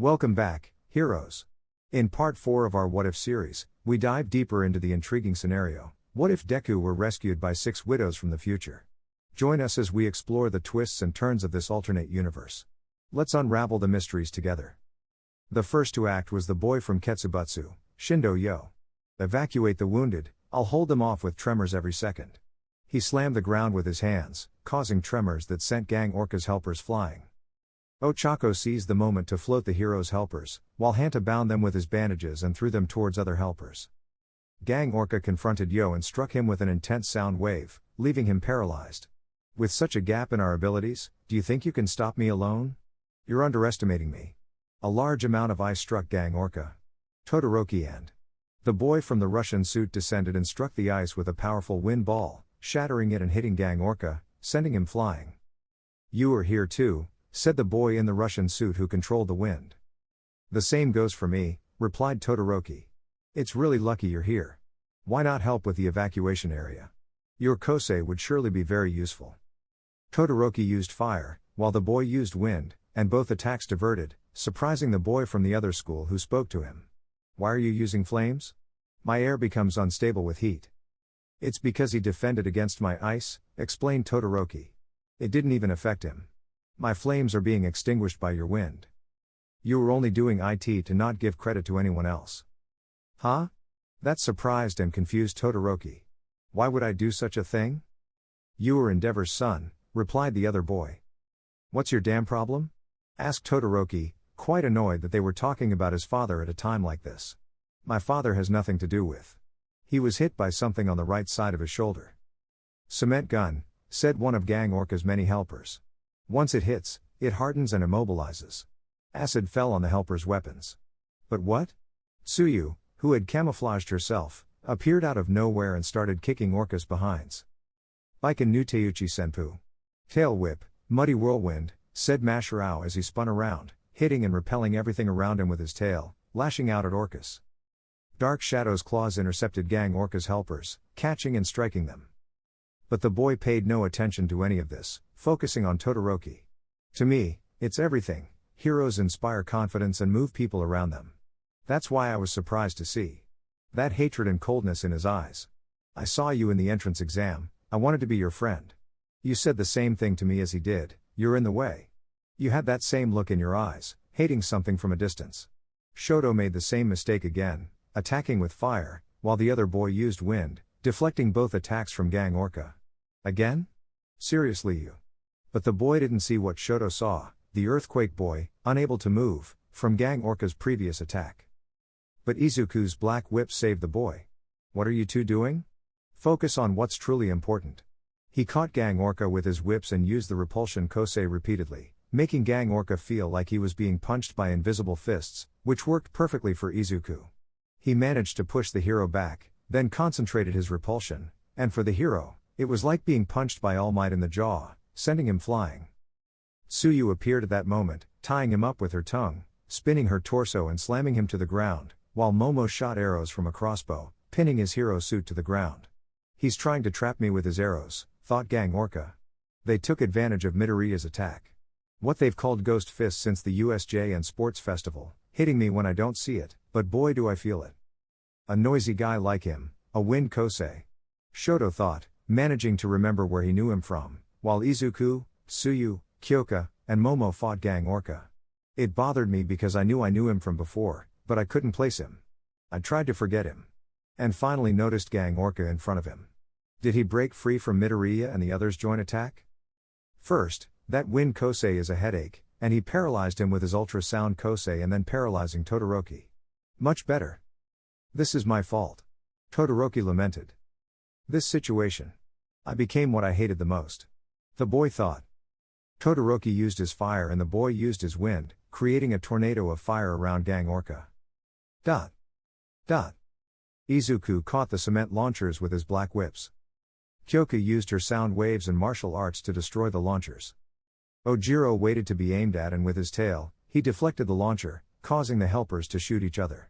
Welcome back, heroes. In part 4 of our What If series, we dive deeper into the intriguing scenario: what if DEKU were rescued by 6 widows from the future? Join us as we explore the twists and turns of this alternate universe. Let's unravel the mysteries together. The first to act was the boy from Ketsubutsu, Shindo Yo. Evacuate the wounded, I'll hold them off with tremors every second. He slammed the ground with his hands, causing tremors that sent Gang Orca's helpers flying. Ochako seized the moment to float the hero's helpers, while Hanta bound them with his bandages and threw them towards other helpers. Gang Orca confronted Yo and struck him with an intense sound wave, leaving him paralyzed. With such a gap in our abilities, do you think you can stop me alone? You're underestimating me. A large amount of ice struck Gang Orca. Todoroki and the boy from the Russian suit descended and struck the ice with a powerful wind ball, shattering it and hitting Gang Orca, sending him flying. You are here too, said the boy in the Russian suit who controlled the wind. The same goes for me, replied Todoroki. It's really lucky you're here. Why not help with the evacuation area? Your kosei would surely be very useful. Todoroki used fire, while the boy used wind, and both attacks diverted, surprising the boy from the other school who spoke to him. Why are you using flames? My air becomes unstable with heat. It's because he defended against my ice, explained Todoroki. It didn't even affect him. My flames are being extinguished by your wind. You were only doing it to not give credit to anyone else. Huh? That surprised and confused Todoroki. Why would I do such a thing? You are Endeavor's son, replied the other boy. What's your damn problem? Asked Todoroki, quite annoyed that they were talking about his father at a time like this. My father has nothing to do with. He was hit by something on the right side of his shoulder. Cement gun, said one of Gang Orca's many helpers. Once it hits, it hardens and immobilizes. Acid fell on the helpers' weapons. But what? Tsuyu, who had camouflaged herself, appeared out of nowhere and started kicking Orca's behinds. Biken nu Teuchi senpu. Tail whip, muddy whirlwind, said Masharao as he spun around, hitting and repelling everything around him with his tail, lashing out at Orcas. Dark Shadow's claws intercepted Gang Orca's helpers, catching and striking them. But the boy paid no attention to any of this, focusing on Todoroki. To me, it's everything. Heroes inspire confidence and move people around them. That's why I was surprised to see that hatred and coldness in his eyes. I saw you in the entrance exam, I wanted to be your friend. You said the same thing to me as he did, you're in the way. You had that same look in your eyes, hating something from a distance. Shoto made the same mistake again, attacking with fire, while the other boy used wind, deflecting both attacks from Gang Orca. Again? Seriously you. But the boy didn't see what Shoto saw, the earthquake boy, unable to move, from Gang Orca's previous attack. But Izuku's black whip saved the boy. What are you two doing? Focus on what's truly important. He caught Gang Orca with his whips and used the repulsion kosei repeatedly, making Gang Orca feel like he was being punched by invisible fists, which worked perfectly for Izuku. He managed to push the hero back, then concentrated his repulsion, and for the hero, it was like being punched by All Might in the jaw, sending him flying. Tsuyu appeared at that moment, tying him up with her tongue, spinning her torso and slamming him to the ground, while Momo shot arrows from a crossbow, pinning his hero suit to the ground. He's trying to trap me with his arrows, thought Gang Orca. They took advantage of Midoriya's attack. What they've called ghost fists since the USJ and sports festival, hitting me when I don't see it, but boy do I feel it. A noisy guy like him, a wind kosei. Shoto thought, managing to remember where he knew him from, while Izuku, Tsuyu, Kyoka, and Momo fought Gang Orca. It bothered me because I knew him from before, but I couldn't place him. I tried to forget him. And finally noticed Gang Orca in front of him. Did he break free from Midoriya and the others join attack? First, that wind kosei is a headache, and he paralyzed him with his ultrasound kosei and then paralyzing Todoroki. Much better. This is my fault. Todoroki lamented. This situation. I became what I hated the most. The boy thought. Todoroki used his fire and the boy used his wind, creating a tornado of fire around Gang Orca. Dot. Dot. Izuku caught the cement launchers with his black whips. Kyoka used her sound waves and martial arts to destroy the launchers. Ojiro waited to be aimed at and with his tail, he deflected the launcher, causing the helpers to shoot each other.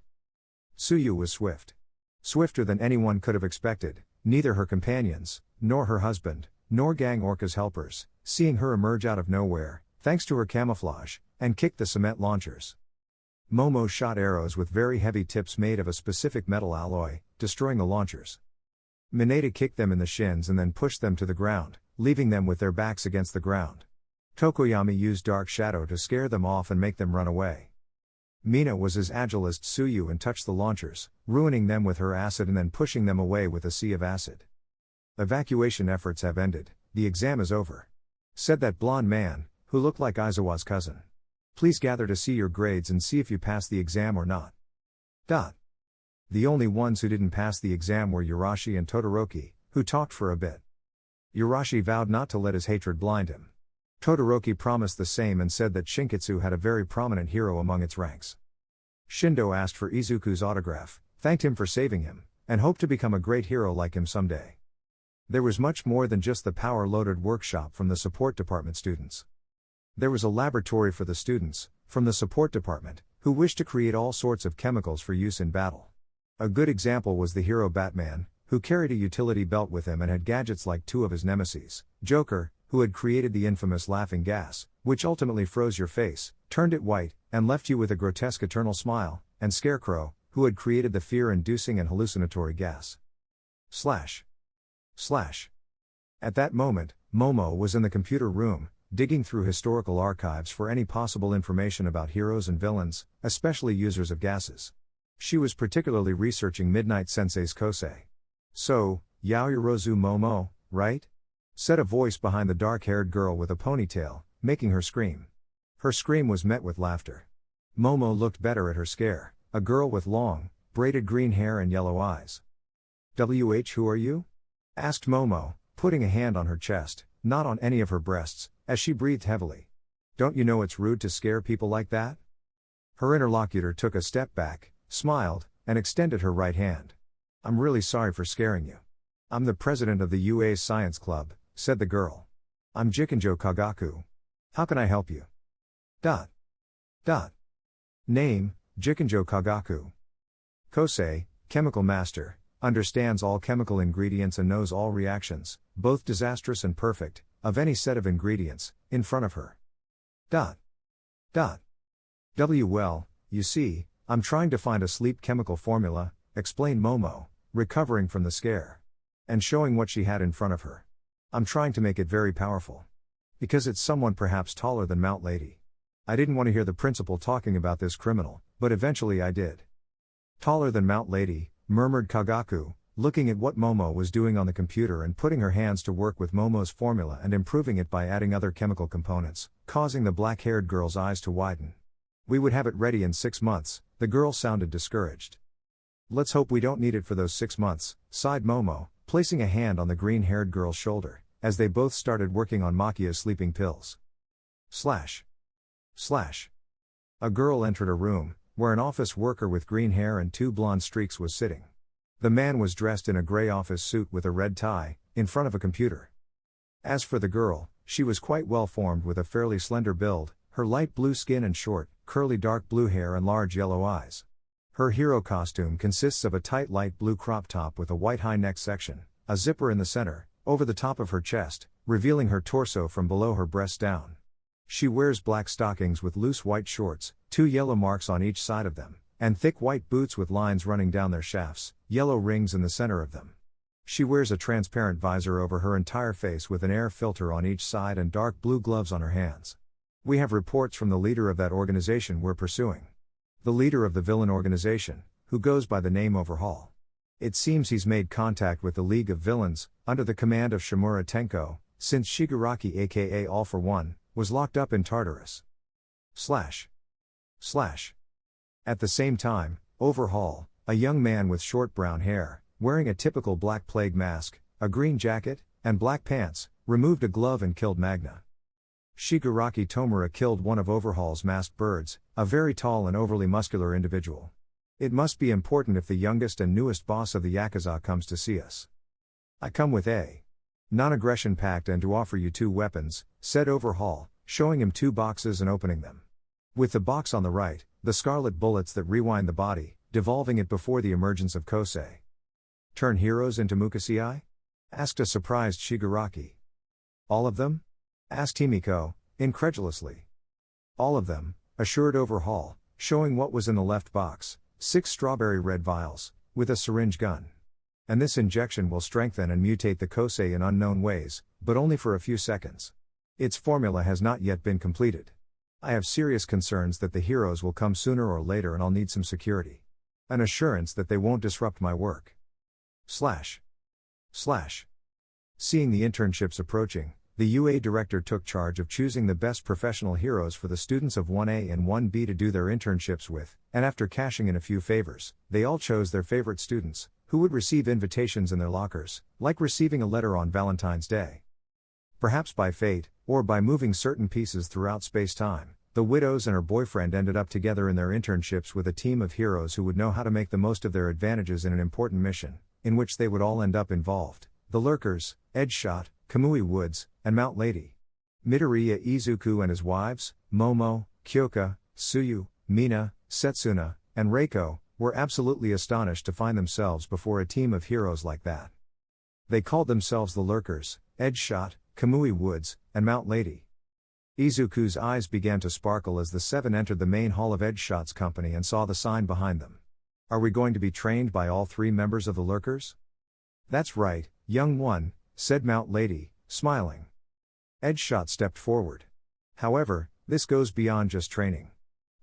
Tsuyu was swift. Swifter than anyone could have expected, neither her companions, nor her husband, nor Gang Orca's helpers, seeing her emerge out of nowhere, thanks to her camouflage, and kicked the cement launchers. Momo shot arrows with very heavy tips made of a specific metal alloy, destroying the launchers. Mineta kicked them in the shins and then pushed them to the ground, leaving them with their backs against the ground. Tokoyami used Dark Shadow to scare them off and make them run away. Mina was as agile as Tsuyu and touched the launchers, ruining them with her acid and then pushing them away with a sea of acid. Evacuation efforts have ended, the exam is over, said that blonde man, who looked like Aizawa's cousin. Please gather to see your grades and see if you pass the exam or not. The only ones who didn't pass the exam were Urashi and Todoroki, who talked for a bit. Urashi vowed not to let his hatred blind him. Todoroki promised the same and said that Shinkitsu had a very prominent hero among its ranks. Shindo asked for Izuku's autograph, thanked him for saving him, and hoped to become a great hero like him someday. There was much more than just the power-loaded workshop from the support department students. There was a laboratory for the students, from the support department, who wished to create all sorts of chemicals for use in battle. A good example was the hero Batman, who carried a utility belt with him and had gadgets like two of his nemesis, Joker, who had created the infamous laughing gas, which ultimately froze your face, turned it white, and left you with a grotesque eternal smile, and Scarecrow, who had created the fear-inducing and hallucinatory gas. At that moment, Momo was in the computer room, digging through historical archives for any possible information about heroes and villains, especially users of gases. She was particularly researching Midnight Sensei's Kosei. So, Yaoyorozu Momo, right? Said a voice behind the dark-haired girl with a ponytail, making her scream. Her scream was met with laughter. Momo looked better at her scare, a girl with long, braided green hair and yellow eyes. Who are you? Asked Momo, putting a hand on her chest, not on any of her breasts, as she breathed heavily. Don't you know it's rude to scare people like that? Her interlocutor took a step back, smiled, and extended her right hand. I'm really sorry for scaring you. I'm the president of the UA's Science Club, said the girl. I'm Jikenjo Kagaku. How can I help you? Name, Jikenjo Kagaku. Kosei, chemical master, understands all chemical ingredients and knows all reactions, both disastrous and perfect, of any set of ingredients, in front of her. Well, you see, I'm trying to find a sleep chemical formula, explained Momo, recovering from the scare. And showing what she had in front of her. I'm trying to make it very powerful. Because it's someone perhaps taller than Mount Lady. I didn't want to hear the principal talking about this criminal, but eventually I did. Taller than Mount Lady, murmured Kagaku, looking at what Momo was doing on the computer and putting her hands to work with Momo's formula and improving it by adding other chemical components, causing the black-haired girl's eyes to widen. We would have it ready in 6 months, the girl sounded discouraged. Let's hope we don't need it for those 6 months, sighed Momo, placing a hand on the green-haired girl's shoulder, as they both started working on Makia's sleeping pills. A girl entered a room, where an office worker with green hair and 2 blonde streaks was sitting. The man was dressed in a gray office suit with a red tie, in front of a computer. As for the girl, she was quite well formed with a fairly slender build, her light blue skin and short, curly dark blue hair and large yellow eyes. Her hero costume consists of a tight light blue crop top with a white high neck section, a zipper in the center, over the top of her chest, revealing her torso from below her breasts down. She wears black stockings with loose white shorts, 2 yellow marks on each side of them, and thick white boots with lines running down their shafts, yellow rings in the center of them. She wears a transparent visor over her entire face with an air filter on each side and dark blue gloves on her hands. We have reports from the leader of that organization we're pursuing. The leader of the villain organization, who goes by the name Overhaul. It seems he's made contact with the League of Villains, under the command of Shimura Tenko, since Shigaraki aka All for One, was locked up in Tartarus. At the same time, Overhaul, a young man with short brown hair, wearing a typical Black Plague mask, a green jacket, and black pants, removed a glove and killed Magna. Shigaraki Tomura killed one of Overhaul's masked birds, a very tall and overly muscular individual. It must be important if the youngest and newest boss of the Yakuza comes to see us. I come with a non-aggression pact and to offer you 2 weapons, said Overhaul, showing him 2 boxes and opening them. With the box on the right, the scarlet bullets that rewind the body, devolving it before the emergence of Kosei. Turn heroes into Mukasei? Asked a surprised Shigaraki. All of them? Asked Himiko, incredulously. All of them, assured Overhaul, showing what was in the left box: 6 strawberry red vials, with a syringe gun. And this injection will strengthen and mutate the Kosei in unknown ways, but only for a few seconds. Its formula has not yet been completed. I have serious concerns that the heroes will come sooner or later and I'll need some security. An assurance that they won't disrupt my work. Seeing the internships approaching, the UA director took charge of choosing the best professional heroes for the students of 1A and 1B to do their internships with, and after cashing in a few favors, they all chose their favorite students, who would receive invitations in their lockers, like receiving a letter on Valentine's Day. Perhaps by fate, or by moving certain pieces throughout space-time, the widows and her boyfriend ended up together in their internships with a team of heroes who would know how to make the most of their advantages in an important mission, in which they would all end up involved: the Lurkers, Edgeshot, Kamui Woods, and Mount Lady. Midoriya Izuku and his wives, Momo, Kyoka, Tsuyu, Mina, Setsuna, and Reiko, were absolutely astonished to find themselves before a team of heroes like that. They called themselves the Lurkers, Edgeshot, Kamui Woods, and Mount Lady. Izuku's eyes began to sparkle as the 7 entered the main hall of Edgeshot's company and saw the sign behind them. Are we going to be trained by all 3 members of the Lurkers? That's right, young one, said Mount Lady, smiling. Edgeshot stepped forward. However, this goes beyond just training.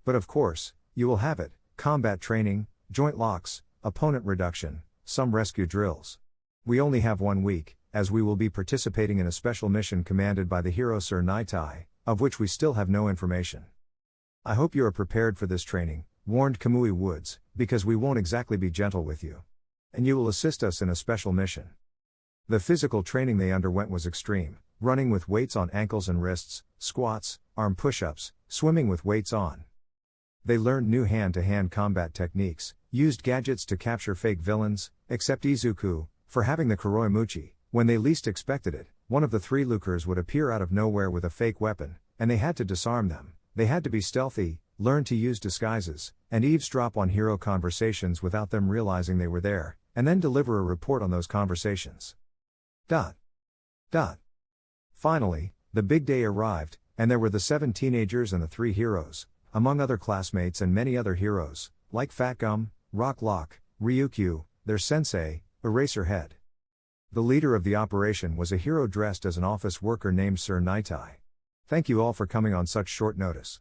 But of course, you will have it: combat training, joint locks, opponent reduction, some rescue drills. We only have 1 week, as we will be participating in a special mission commanded by the hero Sir Naitai, of which we still have no information. I hope you are prepared for this training, warned Kamui Woods, because we won't exactly be gentle with you. And you will assist us in a special mission. The physical training they underwent was extreme: running with weights on ankles and wrists, squats, arm push-ups, swimming with weights on. They learned new hand-to-hand combat techniques, used gadgets to capture fake villains, except Izuku, for having the Kuroi Muchi. When they least expected it, one of the 3 Lurkers would appear out of nowhere with a fake weapon, and they had to disarm them. They had to be stealthy, learn to use disguises, and eavesdrop on hero conversations without them realizing they were there, and then deliver a report on those conversations. Finally, the big day arrived, and there were the 7 teenagers and the 3 heroes, among other classmates and many other heroes, like Fat Gum, Rock Lock, Ryukyu, their sensei, Eraserhead. The leader of the operation was a hero dressed as an office worker named Sir Naitai. Thank you all for coming on such short notice.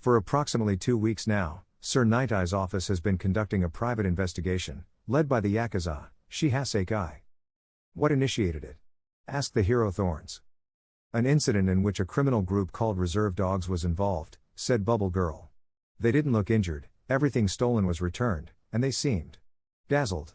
For approximately 2 weeks now, Sir Naitai's office has been conducting a private investigation, led by the Yakuza, Shihaseikai. What initiated it? Asked the hero Thorns. An incident in which a criminal group called Reserve Dogs was involved, said Bubble Girl. They didn't look injured, everything stolen was returned, and they seemed dazzled.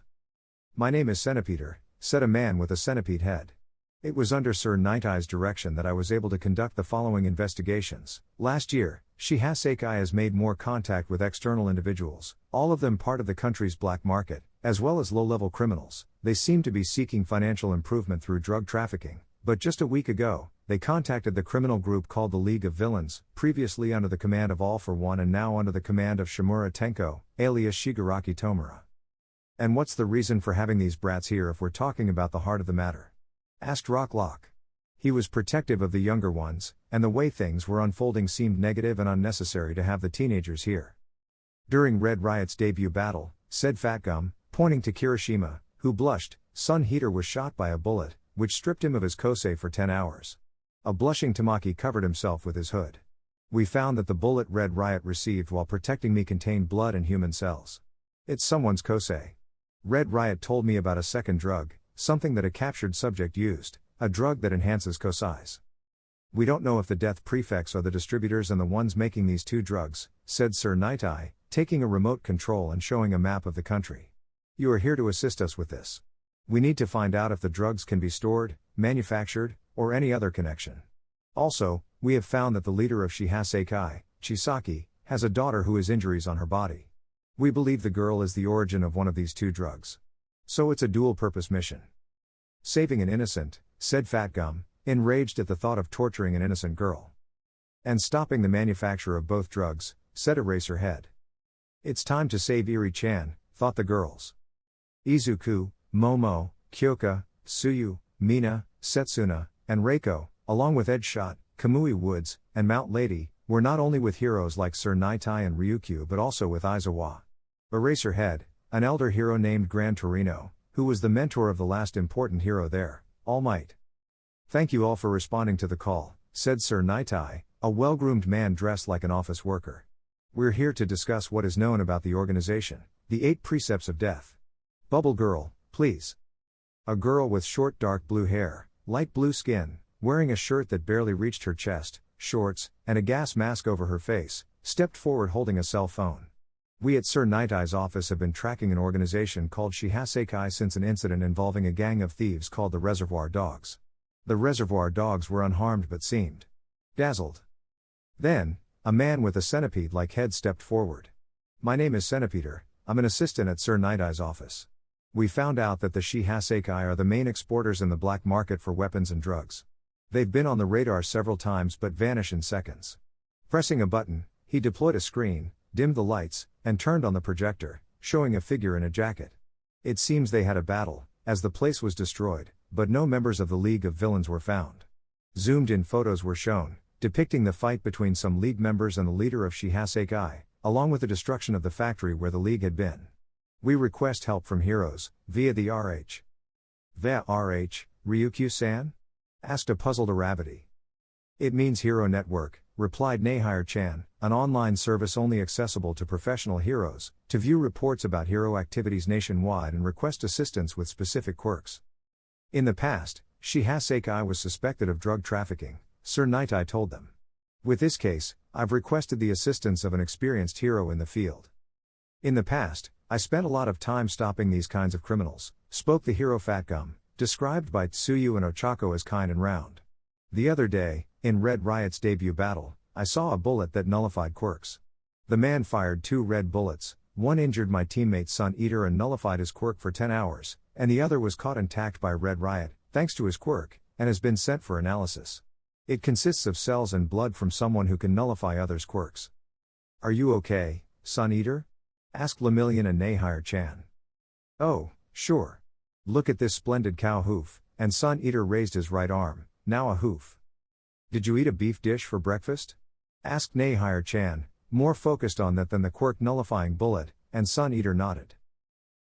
My name is Centipeder, said a man with a centipede head. It was under Sir Naitai's direction that I was able to conduct the following investigations. Last year, Shihaseikai has made more contact with external individuals, all of them part of the country's black market, as well as low-level criminals. They seem to be seeking financial improvement through drug trafficking, but just a week ago, they contacted the criminal group called the League of Villains, previously under the command of All for One and now under the command of Shimura Tenko, alias Shigaraki Tomura. And what's the reason for having these brats here if we're talking about the heart of the matter? Asked Rock Lock. He was protective of the younger ones, and the way things were unfolding seemed negative and unnecessary to have the teenagers here. During Red Riot's debut battle, said Fat Gum, pointing to Kirishima, who blushed, Sun Heater was shot by a bullet, which stripped him of his kosei for 10 hours. A blushing Tamaki covered himself with his hood. We found that the bullet Red Riot received while protecting me contained blood and human cells. It's someone's kosei. Red Riot told me about a second drug, something that a captured subject used, a drug that enhances koseis. We don't know if the death prefects are the distributors and the ones making these 2 drugs, said Sir Naitai, taking a remote control and showing a map of the country. You are here to assist us with this. We need to find out if the drugs can be stored, manufactured, or any other connection. Also, we have found that the leader of Shihaseikai, Chisaki, has a daughter who has injuries on her body. We believe the girl is the origin of one of these 2 drugs. So it's a dual-purpose mission. Saving an innocent, said Fat Gum, enraged at the thought of torturing an innocent girl. And stopping the manufacture of both drugs, said Eraserhead. It's time to save Eri-chan, thought the girls. Izuku, Momo, Kyoka, Tsuyu, Mina, Setsuna, and Reiko, along with Edgeshot, Kamui Woods, and Mount Lady, we're not only with heroes like Sir Naitai and Ryukyu but also with Aizawa Eraserhead, an elder hero named Gran Torino, who was the mentor of the last important hero there, All Might. Thank you all for responding to the call, said Sir Naitai, a well-groomed man dressed like an office worker. We're here to discuss what is known about the organization, the 8 precepts of death. Bubble girl, please. A girl with short dark blue hair, light blue skin, wearing a shirt that barely reached her chest, shorts, and a gas mask over her face, stepped forward holding a cell phone. We at Sir Naitai's office have been tracking an organization called Shihaseikai since an incident involving a gang of thieves called the Reservoir Dogs. The Reservoir Dogs were unharmed but seemed dazzled. Then, a man with a centipede-like head stepped forward. My name is Centipeder, I'm an assistant at Sir Naitai's office. We found out that the Shihaseikai are the main exporters in the black market for weapons and drugs. They've been on the radar several times but vanish in seconds. Pressing a button, he deployed a screen, dimmed the lights, and turned on the projector, showing a figure in a jacket. It seems they had a battle, as the place was destroyed, but no members of the League of Villains were found. Zoomed-in photos were shown, depicting the fight between some League members and the leader of Shihaseikai, along with the destruction of the factory where the League had been. We request help from heroes, via the RH. Via RH, Ryukyu-san? Asked a puzzled Aravati. It means Hero Network, replied Nahir-chan, an online service only accessible to professional heroes, to view reports about hero activities nationwide and request assistance with specific quirks. In the past, Shihaseikai was suspected of drug trafficking, Sir Naitai told them. With this case, I've requested the assistance of an experienced hero in the field. In the past, I spent a lot of time stopping these kinds of criminals, spoke the hero Fat Gum, described by Tsuyu and Ochako as kind and round. The other day, in Red Riot's debut battle, I saw a bullet that nullified quirks. The man fired 2 red bullets, one injured my teammate Sun Eater and nullified his quirk for 10 hours, and the other was caught intact by Red Riot, thanks to his quirk, and has been sent for analysis. It consists of cells and blood from someone who can nullify others' quirks. Are you okay, Sun Eater? Asked Lemillion and Nahir-chan. Oh, sure. Look at this splendid cow hoof, and Sun Eater raised his right arm, now a hoof. Did you eat a beef dish for breakfast? Asked Nahir-chan, more focused on that than the quirk nullifying bullet, and Sun Eater nodded.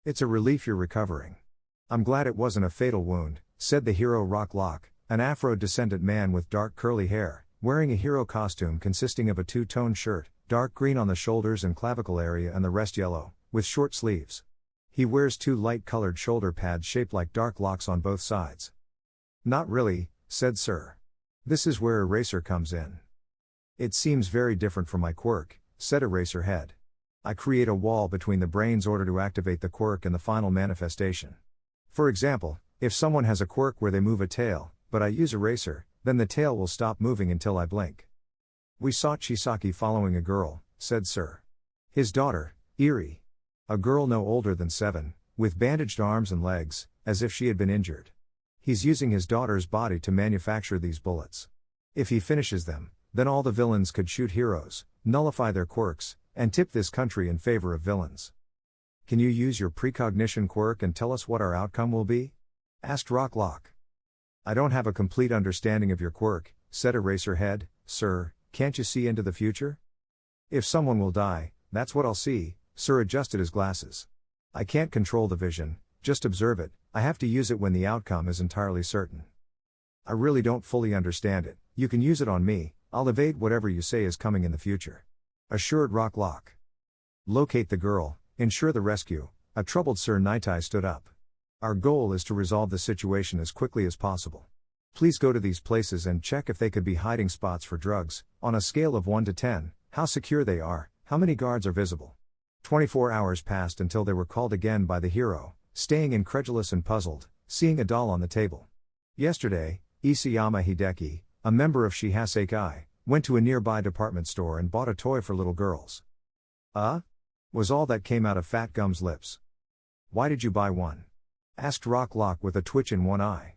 It's a relief you're recovering. I'm glad it wasn't a fatal wound, said the hero Rock Lock, an Afro-descendant man with dark curly hair, wearing a hero costume consisting of a 2-tone shirt, dark green on the shoulders and clavicle area and the rest yellow, with short sleeves. He wears 2 light-colored shoulder pads shaped like dark locks on both sides. Not really, said Sir. This is where Eraser comes in. It seems very different from my quirk, said Eraserhead. I create a wall between the brains in order to activate the quirk and the final manifestation. For example, if someone has a quirk where they move a tail, but I use Eraser, then the tail will stop moving until I blink. We saw Chisaki following a girl, said Sir. His daughter, Eri. A girl no older than 7, with bandaged arms and legs, as if she had been injured. He's using his daughter's body to manufacture these bullets. If he finishes them, then all the villains could shoot heroes, nullify their quirks, and tip this country in favor of villains. Can you use your precognition quirk and tell us what our outcome will be? Asked Rock Lock. I don't have a complete understanding of your quirk, said Eraserhead. Sir, can't you see into the future? If someone will die, that's what I'll see. Sir adjusted his glasses. I can't control the vision, just observe it, I have to use it when the outcome is entirely certain. I really don't fully understand it, you can use it on me, I'll evade whatever you say is coming in the future. Assured Rock Lock. Locate the girl, ensure the rescue. A troubled Sir Naitai stood up. Our goal is to resolve the situation as quickly as possible. Please go to these places and check if they could be hiding spots for drugs, on a scale of 1 to 10, how secure they are, how many guards are visible. 24 hours passed until they were called again by the hero, staying incredulous and puzzled, seeing a doll on the table. Yesterday, Isayama Hideki, a member of Shihaseikai, went to a nearby department store and bought a toy for little girls. Was all that came out of Fat Gum's lips. Why did you buy one? Asked Rock Lock with a twitch in one eye.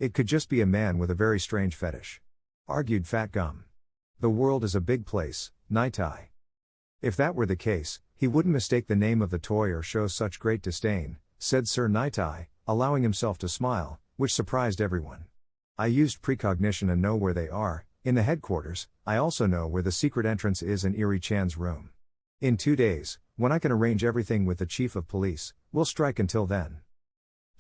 It could just be a man with a very strange fetish. Argued Fat Gum. The world is a big place, Naitai. If that were the case, he wouldn't mistake the name of the toy or show such great disdain, said Sir Naitai, allowing himself to smile, which surprised everyone. I used precognition and know where they are, In the headquarters, I also know where the secret entrance is in Erie Chan's room. In 2 days, when I can arrange everything with the chief of police, we'll strike until then.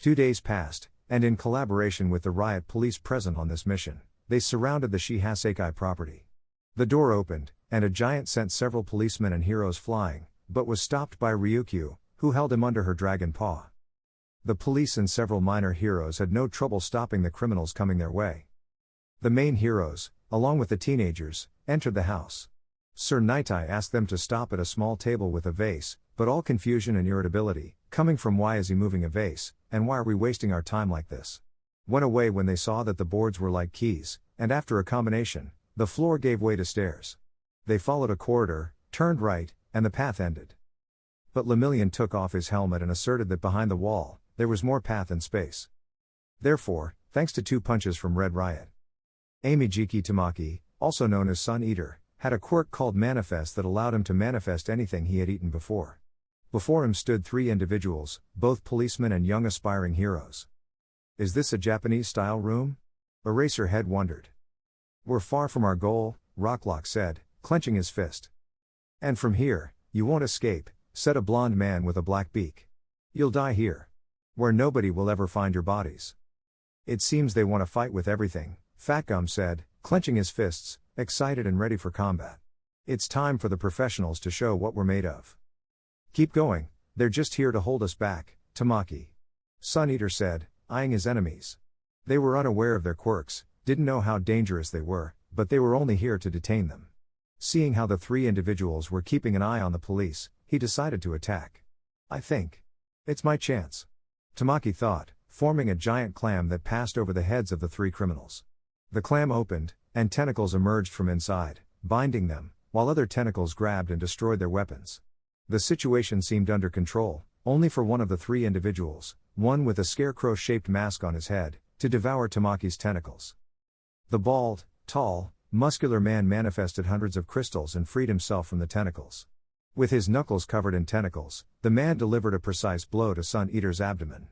2 days passed, and in collaboration with the riot police present on this mission, they surrounded the Shihasekai property. The door opened, and a giant sent several policemen and heroes flying, but was stopped by Ryukyu, who held him under her dragon paw. The police and several minor heroes had no trouble stopping the criminals coming their way. The main heroes, along with the teenagers, entered the house. Sir Nightai asked them to stop at a small table with a vase, but all confusion and irritability, coming from why is he moving a vase, and why are we wasting our time like this, went away when they saw that the boards were like keys, and after a combination, the floor gave way to stairs. They followed a corridor, turned right, and the path ended. But Lemillion took off his helmet and asserted that behind the wall, there was more path and space. Therefore, thanks to 2 punches from Red Riot, Amijiki Tamaki, also known as Sun Eater, had a quirk called Manifest that allowed him to manifest anything he had eaten before. Before him stood 3 individuals, both policemen and young aspiring heroes. Is this a Japanese-style room? Eraserhead wondered. We're far from our goal, Rocklock said, clenching his fist. And from here, you won't escape, said a blond man with a black beak. You'll die here. Where nobody will ever find your bodies. It seems they want to fight with everything, Fatgum said, clenching his fists, excited and ready for combat. It's time for the professionals to show what we're made of. Keep going, they're just here to hold us back, Tamaki. Sun Eater said, eyeing his enemies. They were unaware of their quirks, didn't know how dangerous they were, but they were only here to detain them. Seeing how the 3 individuals were keeping an eye on the police, he decided to attack. I think it's my chance, Tamaki thought, forming a giant clam that passed over the heads of the 3 criminals. The clam opened, and tentacles emerged from inside, binding them, while other tentacles grabbed and destroyed their weapons. The situation seemed under control, only for one of the 3 individuals, one with a scarecrow-shaped mask on his head, to devour Tamaki's tentacles. The bald, tall, muscular man manifested hundreds of crystals and freed himself from the tentacles. With his knuckles covered in tentacles, the man delivered a precise blow to Sun Eater's abdomen.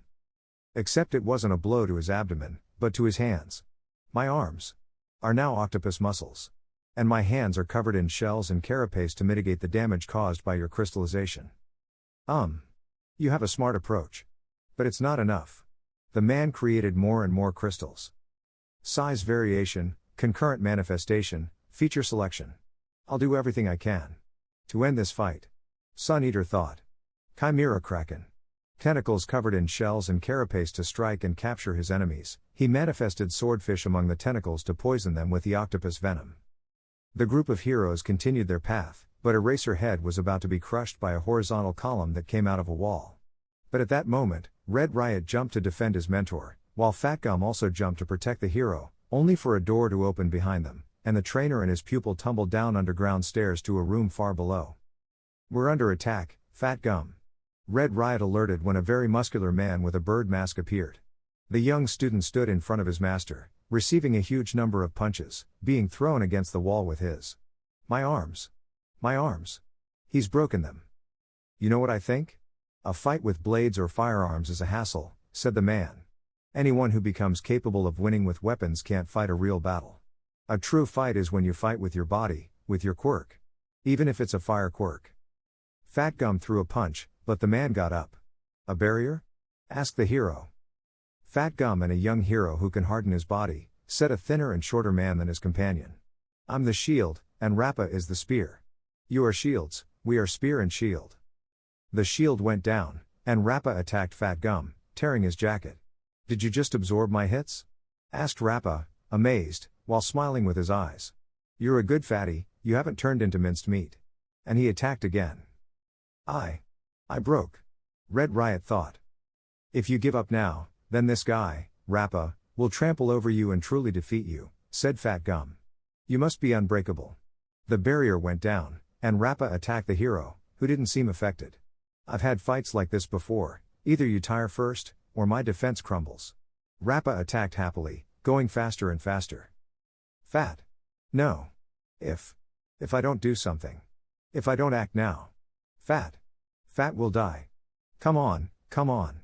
Except it wasn't a blow to his abdomen, but to his hands. My arms are now octopus muscles. And my hands are covered in shells and carapace to mitigate the damage caused by your crystallization. You have a smart approach. But it's not enough. The man created more and more crystals. Size variation, concurrent manifestation, feature selection. I'll do everything I can to end this fight, Sun Eater thought. Chimera Kraken. Tentacles covered in shells and carapace to strike and capture his enemies, he manifested swordfish among the tentacles to poison them with the octopus venom. The group of heroes continued their path, but Eraserhead was about to be crushed by a horizontal column that came out of a wall. But at that moment, Red Riot jumped to defend his mentor, while Fatgum also jumped to protect the hero, only for a door to open behind them, and the trainer and his pupil tumbled down underground stairs to a room far below. We're under attack, Fatgum. Red Riot alerted when a very muscular man with a bird mask appeared. The young student stood in front of his master, receiving a huge number of punches, being thrown against the wall with his. My arms. My arms. He's broken them. You know what I think? A fight with blades or firearms is a hassle, said the man. Anyone who becomes capable of winning with weapons can't fight a real battle. A true fight is when you fight with your body, with your quirk. Even if it's a fire quirk. Fatgum threw a punch, but the man got up. A barrier? Asked the hero. Fatgum and a young hero who can harden his body, said a thinner and shorter man than his companion. I'm the shield, and Rappa is the spear. You are shields, we are spear and shield. The shield went down, and Rappa attacked Fatgum, tearing his jacket. Did you just absorb my hits? Asked Rappa, amazed, while smiling with his eyes. You're a good fatty, you haven't turned into minced meat. And he attacked again. I broke. Red Riot thought. If you give up now, then this guy, Rappa, will trample over you and truly defeat you, said Fatgum. You must be unbreakable. The barrier went down, and Rappa attacked the hero, who didn't seem affected. I've had fights like this before, either you tire first, or my defense crumbles. Rappa attacked happily, going faster and faster. Fat. No. If I don't do something. If I don't act now. Fat will die. Come on, come on.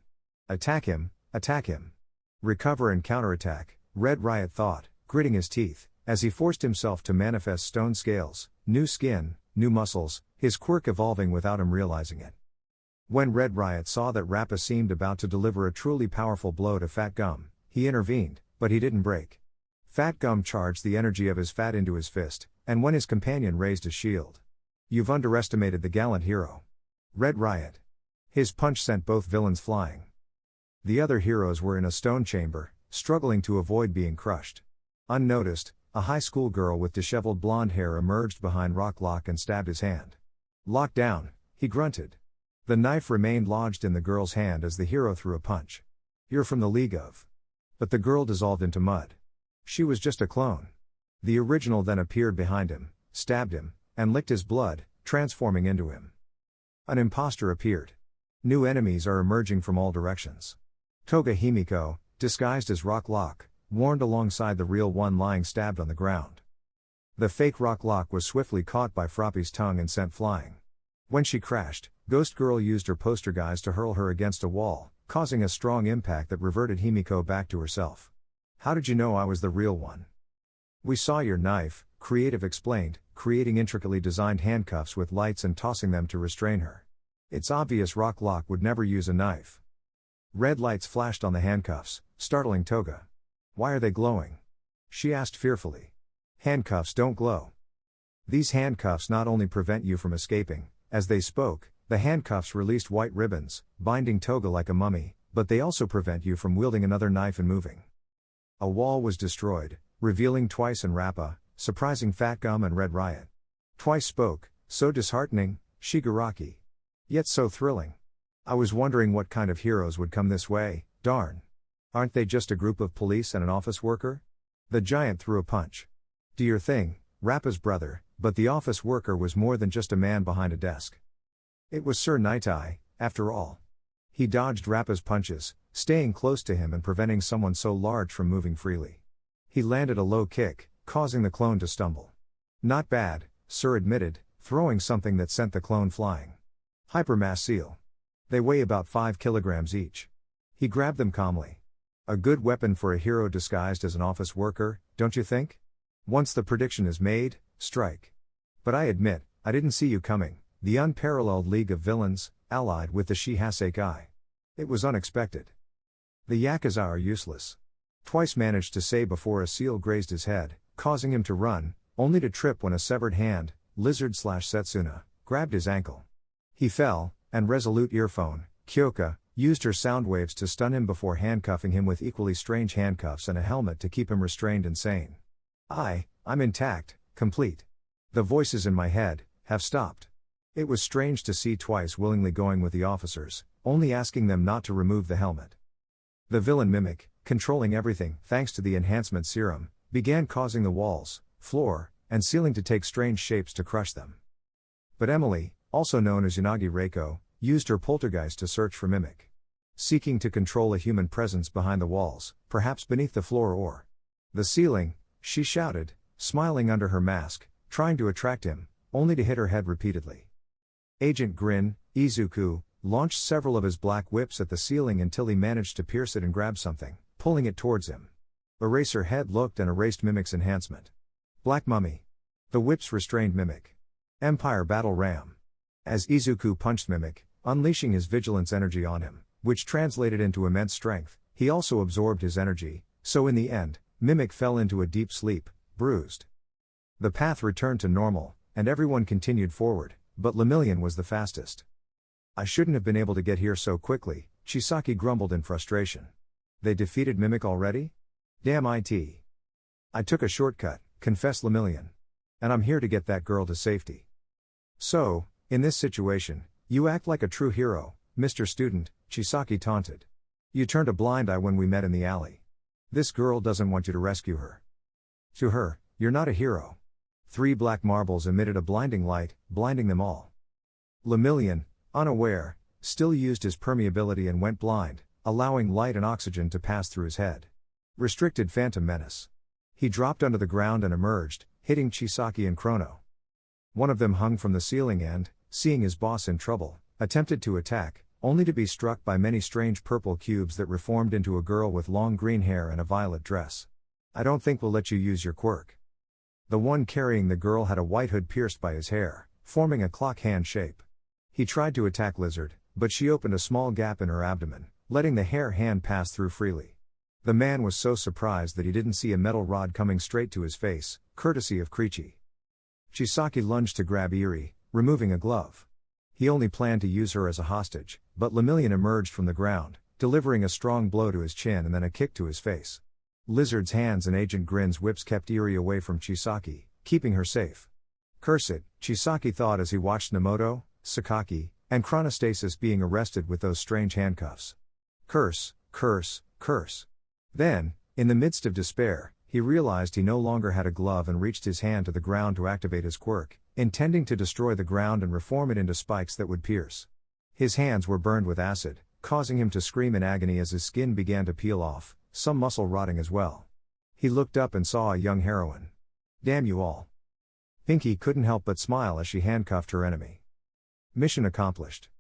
Attack him, attack him. Recover and counterattack, Red Riot thought, gritting his teeth, As he forced himself to manifest stone scales, new skin, new muscles, his quirk evolving without him realizing it. When Red Riot saw that Rappa seemed about to deliver a truly powerful blow to Fat Gum, he intervened, but he didn't break. Fat Gum charged the energy of his fat into his fist, and when his companion raised his shield. "You've underestimated the gallant hero. Red Riot." His punch sent both villains flying. The other heroes were in a stone chamber, struggling to avoid being crushed. Unnoticed, a high school girl with disheveled blonde hair emerged behind Rock Lock and stabbed his hand. "Lock down," he grunted. The knife remained lodged in the girl's hand as the hero threw a punch. "You're from the League of..." But the girl dissolved into mud. She was just a clone. The original then appeared behind him, stabbed him, and licked his blood, transforming into him. An imposter appeared. New enemies are emerging from all directions. Toga Himiko, disguised as Rock Lock, warned alongside the real one lying stabbed on the ground. The fake Rock Lock was swiftly caught by Froppy's tongue and sent flying. When she crashed, Ghost Girl used her poster guise to hurl her against a wall, causing a strong impact that reverted Himiko back to herself. "How did you know I was the real one?" "We saw your knife," Creative explained, creating intricately designed handcuffs with lights and tossing them to restrain her. "It's obvious Rock Lock would never use a knife." Red lights flashed on the handcuffs, startling Toga. "Why are they glowing?" she asked fearfully. "Handcuffs don't glow. These handcuffs not only prevent you from escaping." As they spoke, the handcuffs released white ribbons, binding Toga like a mummy, but they also prevent you from wielding another knife and moving. A wall was destroyed, revealing Twice and Rappa, surprising Fat Gum and Red Riot. Twice spoke, "So disheartening, Shigaraki. Yet so thrilling. I was wondering what kind of heroes would come this way, darn. Aren't they just a group of police and an office worker?" The giant threw a punch. "Do your thing, Rappa's brother," but the office worker was more than just a man behind a desk. It was Sir Nightai, after all. He dodged Rappa's punches, staying close to him and preventing someone so large from moving freely. He landed a low kick, causing the clone to stumble. "Not bad," Sir admitted, throwing something that sent the clone flying. "Hypermass seal. They weigh about 5 kilograms each." He grabbed them calmly. "A good weapon for a hero disguised as an office worker, don't you think? Once the prediction is made, strike. But I admit, I didn't see you coming, the unparalleled league of villains, allied with the Shihaseikai. It was unexpected. The Yakuza are useless." Twice managed to say before a seal grazed his head, causing him to run, only to trip when a severed hand, Lizard/Setsuna, grabbed his ankle. He fell, and Resolute Earphone, Kyoka, used her sound waves to stun him before handcuffing him with equally strange handcuffs and a helmet to keep him restrained and sane. I'm intact, complete. The voices in my head have stopped." It was strange to see Twice willingly going with the officers, only asking them not to remove the helmet. The villain Mimic, controlling everything thanks to the enhancement serum, began causing the walls, floor, and ceiling to take strange shapes to crush them. But Emily, also known as Yanagi Reiko, used her poltergeist to search for Mimic. Seeking to control a human presence behind the walls, perhaps beneath the floor or the ceiling, she shouted, smiling under her mask, trying to attract him, only to hit her head repeatedly. Agent Grin, Izuku, launched several of his black whips at the ceiling until he managed to pierce it and grab something, pulling it towards him. Eraserhead looked and erased Mimic's enhancement. Black Mummy. The whips restrained Mimic. Empire Battle Ram. As Izuku punched Mimic, unleashing his vigilance energy on him, which translated into immense strength, he also absorbed his energy, so in the end, Mimic fell into a deep sleep, bruised. The path returned to normal, and everyone continued forward, but Lemillion was the fastest. "I shouldn't have been able to get here so quickly," Chisaki grumbled in frustration. "They defeated Mimic already? Damn it. I took a shortcut," confessed Lemillion. "And I'm here to get that girl to safety." "So, in this situation, you act like a true hero, Mr. Student," Chisaki taunted. "You turned a blind eye when we met in the alley. This girl doesn't want you to rescue her. To her, you're not a hero." 3 black marbles emitted a blinding light, blinding them all. Lemillion, unaware, still used his permeability and went blind, allowing light and oxygen to pass through his head. Restricted Phantom Menace. He dropped under the ground and emerged, hitting Chisaki and Chrono. One of them hung from the ceiling and, seeing his boss in trouble, attempted to attack, only to be struck by many strange purple cubes that reformed into a girl with long green hair and a violet dress. "I don't think we'll let you use your quirk." The one carrying the girl had a white hood pierced by his hair, forming a clock hand shape. He tried to attack Lizard, but she opened a small gap in her abdomen, letting the hair hand pass through freely. The man was so surprised that he didn't see a metal rod coming straight to his face, courtesy of Creechy. Chisaki lunged to grab Eri, removing a glove. He only planned to use her as a hostage, but Lemillion emerged from the ground, delivering a strong blow to his chin and then a kick to his face. Lizard's hands and Agent Grin's whips kept Eri away from Chisaki, keeping her safe. Curse it, Chisaki thought as he watched Nemoto, Sakaki, and Chronostasis being arrested with those strange handcuffs. Curse, curse, curse. Then, in the midst of despair, he realized he no longer had a glove and reached his hand to the ground to activate his quirk, intending to destroy the ground and reform it into spikes that would pierce. His hands were burned with acid, causing him to scream in agony as his skin began to peel off, some muscle rotting as well. He looked up and saw a young heroine. Damn you all. Pinky couldn't help but smile as she handcuffed her enemy. Mission accomplished.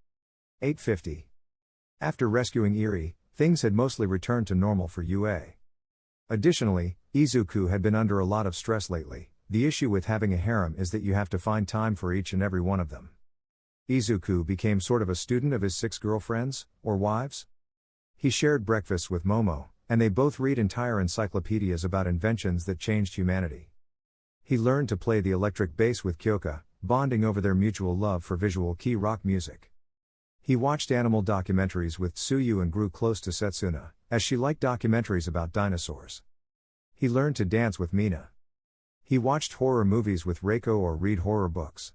8:50. After rescuing Eri, things had mostly returned to normal for UA. Additionally, Izuku had been under a lot of stress lately. The issue with having a harem is that you have to find time for each and every one of them. Izuku became sort of a student of his 6 girlfriends, or wives. He shared breakfasts with Momo, and they both read entire encyclopedias about inventions that changed humanity. He learned to play the electric bass with Kyoka, bonding over their mutual love for visual kei rock music. He watched animal documentaries with Tsuyu and grew close to Setsuna, as she liked documentaries about dinosaurs. He learned to dance with Mina. He watched horror movies with Reiko or read horror books.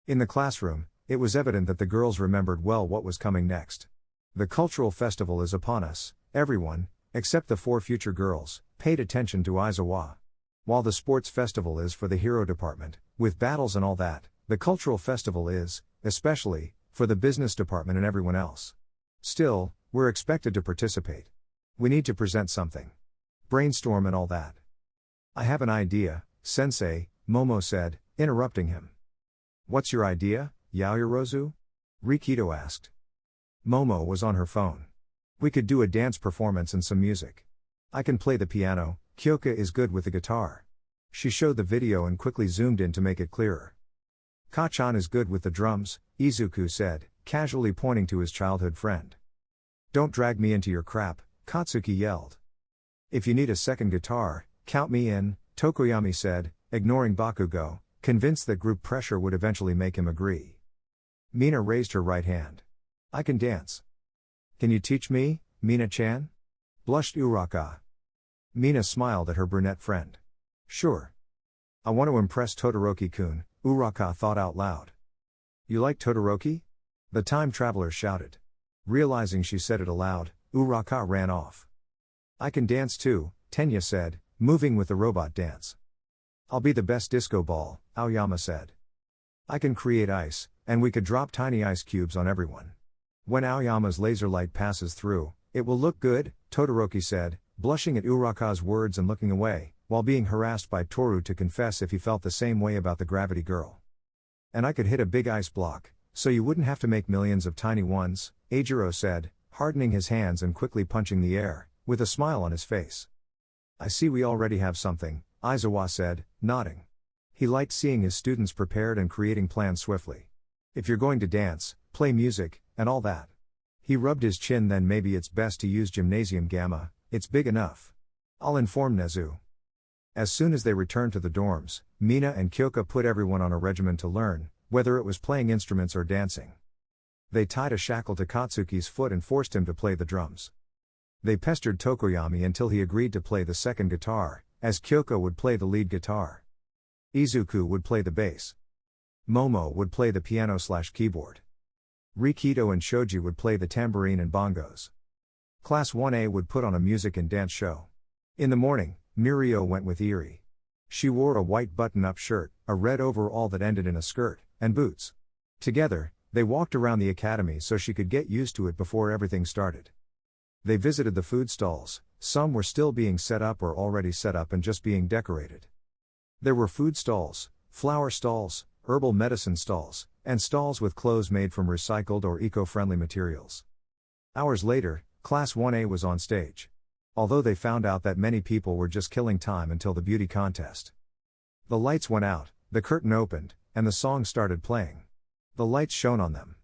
In the classroom, it was evident that the girls remembered well what was coming next. The cultural festival is upon us. Everyone, except the 4 future girls, paid attention to Aizawa. While the sports festival is for the hero department, with battles and all that, the cultural festival is, especially, for the business department and everyone else. Still, we're expected to participate. We need to present something. Brainstorm and all that. I have an idea, Sensei, Momo said, interrupting him. What's your idea, Yaoyorozu? Rikido asked. Momo was on her phone. We could do a dance performance and some music. I can play the piano, Kyoka is good with the guitar. She showed the video and quickly zoomed in to make it clearer. Kachan is good with the drums, Izuku said, casually pointing to his childhood friend. Don't drag me into your crap, Katsuki yelled. If you need a second guitar, count me in, Tokoyami said, ignoring Bakugo, convinced that group pressure would eventually make him agree. Mina raised her right hand. I can dance. Can you teach me, Mina-chan? Blushed Uraka. Mina smiled at her brunette friend. Sure. I want to impress Todoroki-kun, Uraka thought out loud. You like Todoroki? The time traveler shouted. Realizing she said it aloud, Uraka ran off. I can dance too, Tenya said, moving with the robot dance. I'll be the best disco ball, Aoyama said. I can create ice, and we could drop tiny ice cubes on everyone. When Aoyama's laser light passes through, it will look good, Todoroki said, blushing at Uraka's words and looking away, while being harassed by Toru to confess if he felt the same way about the gravity girl. And I could hit a big ice block, so you wouldn't have to make millions of tiny ones, Eijiro said, hardening his hands and quickly punching the air, with a smile on his face. I see we already have something, Aizawa said, nodding. He liked seeing his students prepared and creating plans swiftly. If you're going to dance, play music, and all that. He rubbed his chin. Then maybe it's best to use Gymnasium Gamma, it's big enough. I'll inform Nezu. As soon as they returned to the dorms, Mina and Kyoka put everyone on a regimen to learn, whether it was playing instruments or dancing. They tied a shackle to Katsuki's foot and forced him to play the drums. They pestered Tokoyami until he agreed to play the second guitar, as Kyoka would play the lead guitar. Izuku would play the bass. Momo would play the piano/keyboard. Rikido and Shoji would play the tambourine and bongos. Class 1A would put on a music and dance show. In the morning, Mirio went with Eri. She wore a white button-up shirt, a red overall that ended in a skirt, and boots. Together, they walked around the academy so she could get used to it before everything started. They visited the food stalls, some were still being set up or already set up and just being decorated. There were food stalls, flower stalls, herbal medicine stalls, and stalls with clothes made from recycled or eco-friendly materials. Hours later, Class 1A was on stage. Although they found out that many people were just killing time until the beauty contest. The lights went out, the curtain opened, and the song started playing. The lights shone on them.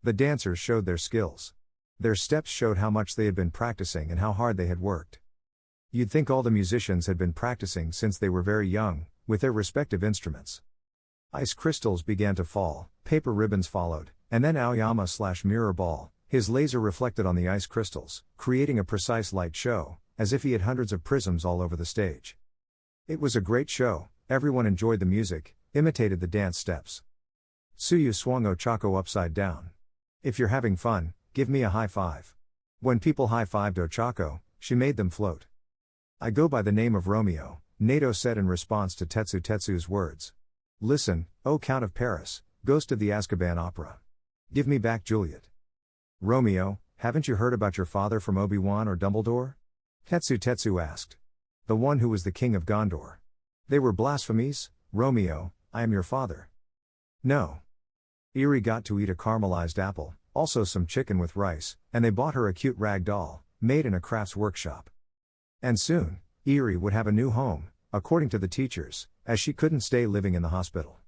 The dancers showed their skills. Their steps showed how much they had been practicing and how hard they had worked. You'd think all the musicians had been practicing since they were very young, with their respective instruments. Ice crystals began to fall, paper ribbons followed, and then Aoyama/mirror ball, his laser reflected on the ice crystals, creating a precise light show, as if he had hundreds of prisms all over the stage. It was a great show, everyone enjoyed the music, imitated the dance steps. Tsuyu swung Ochako upside down. If you're having fun, give me a high five. When people high-fived Ochako, she made them float. I go by the name of Romeo, Nato said in response to Tetsu's words. Listen, O Count of Paris, ghost of the Azkaban opera. Give me back Juliet. Romeo, haven't you heard about your father from Obi-Wan or Dumbledore? Tetsu asked. The one who was the king of Gondor. They were blasphemies, Romeo, I am your father. No. Eerie got to eat a caramelized apple, also some chicken with rice, and they bought her a cute rag doll, made in a crafts workshop. And soon, Eerie would have a new home, according to the teachers, as she couldn't stay living in the hospital.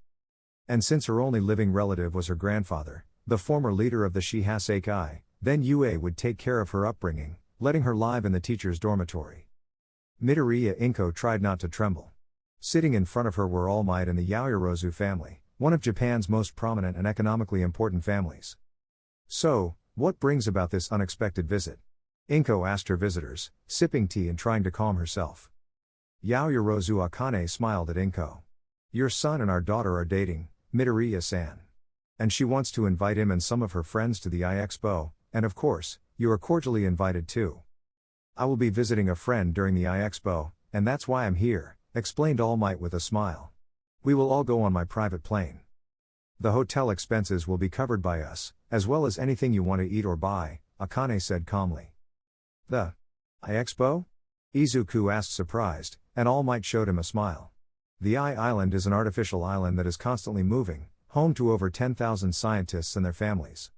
And since her only living relative was her grandfather, the former leader of the Shihaseikai, then Yue would take care of her upbringing, letting her live in the teacher's dormitory. Midoriya Inko tried not to tremble. Sitting in front of her were All Might and the Yaoyorozu family, one of Japan's most prominent and economically important families. So, what brings about this unexpected visit? Inko asked her visitors, sipping tea and trying to calm herself. Yaoyorozu Akane smiled at Inko. Your son and our daughter are dating, Midoriya-san. And she wants to invite him and some of her friends to the I-Expo, and of course, you are cordially invited too. I will be visiting a friend during the I-Expo, and that's why I'm here, explained All Might with a smile. We will all go on my private plane. The hotel expenses will be covered by us, as well as anything you want to eat or buy, Akane said calmly. The I-Expo? Izuku asked surprised, and All Might showed him a smile. The I-Island is an artificial island that is constantly moving, home to over 10,000 scientists and their families.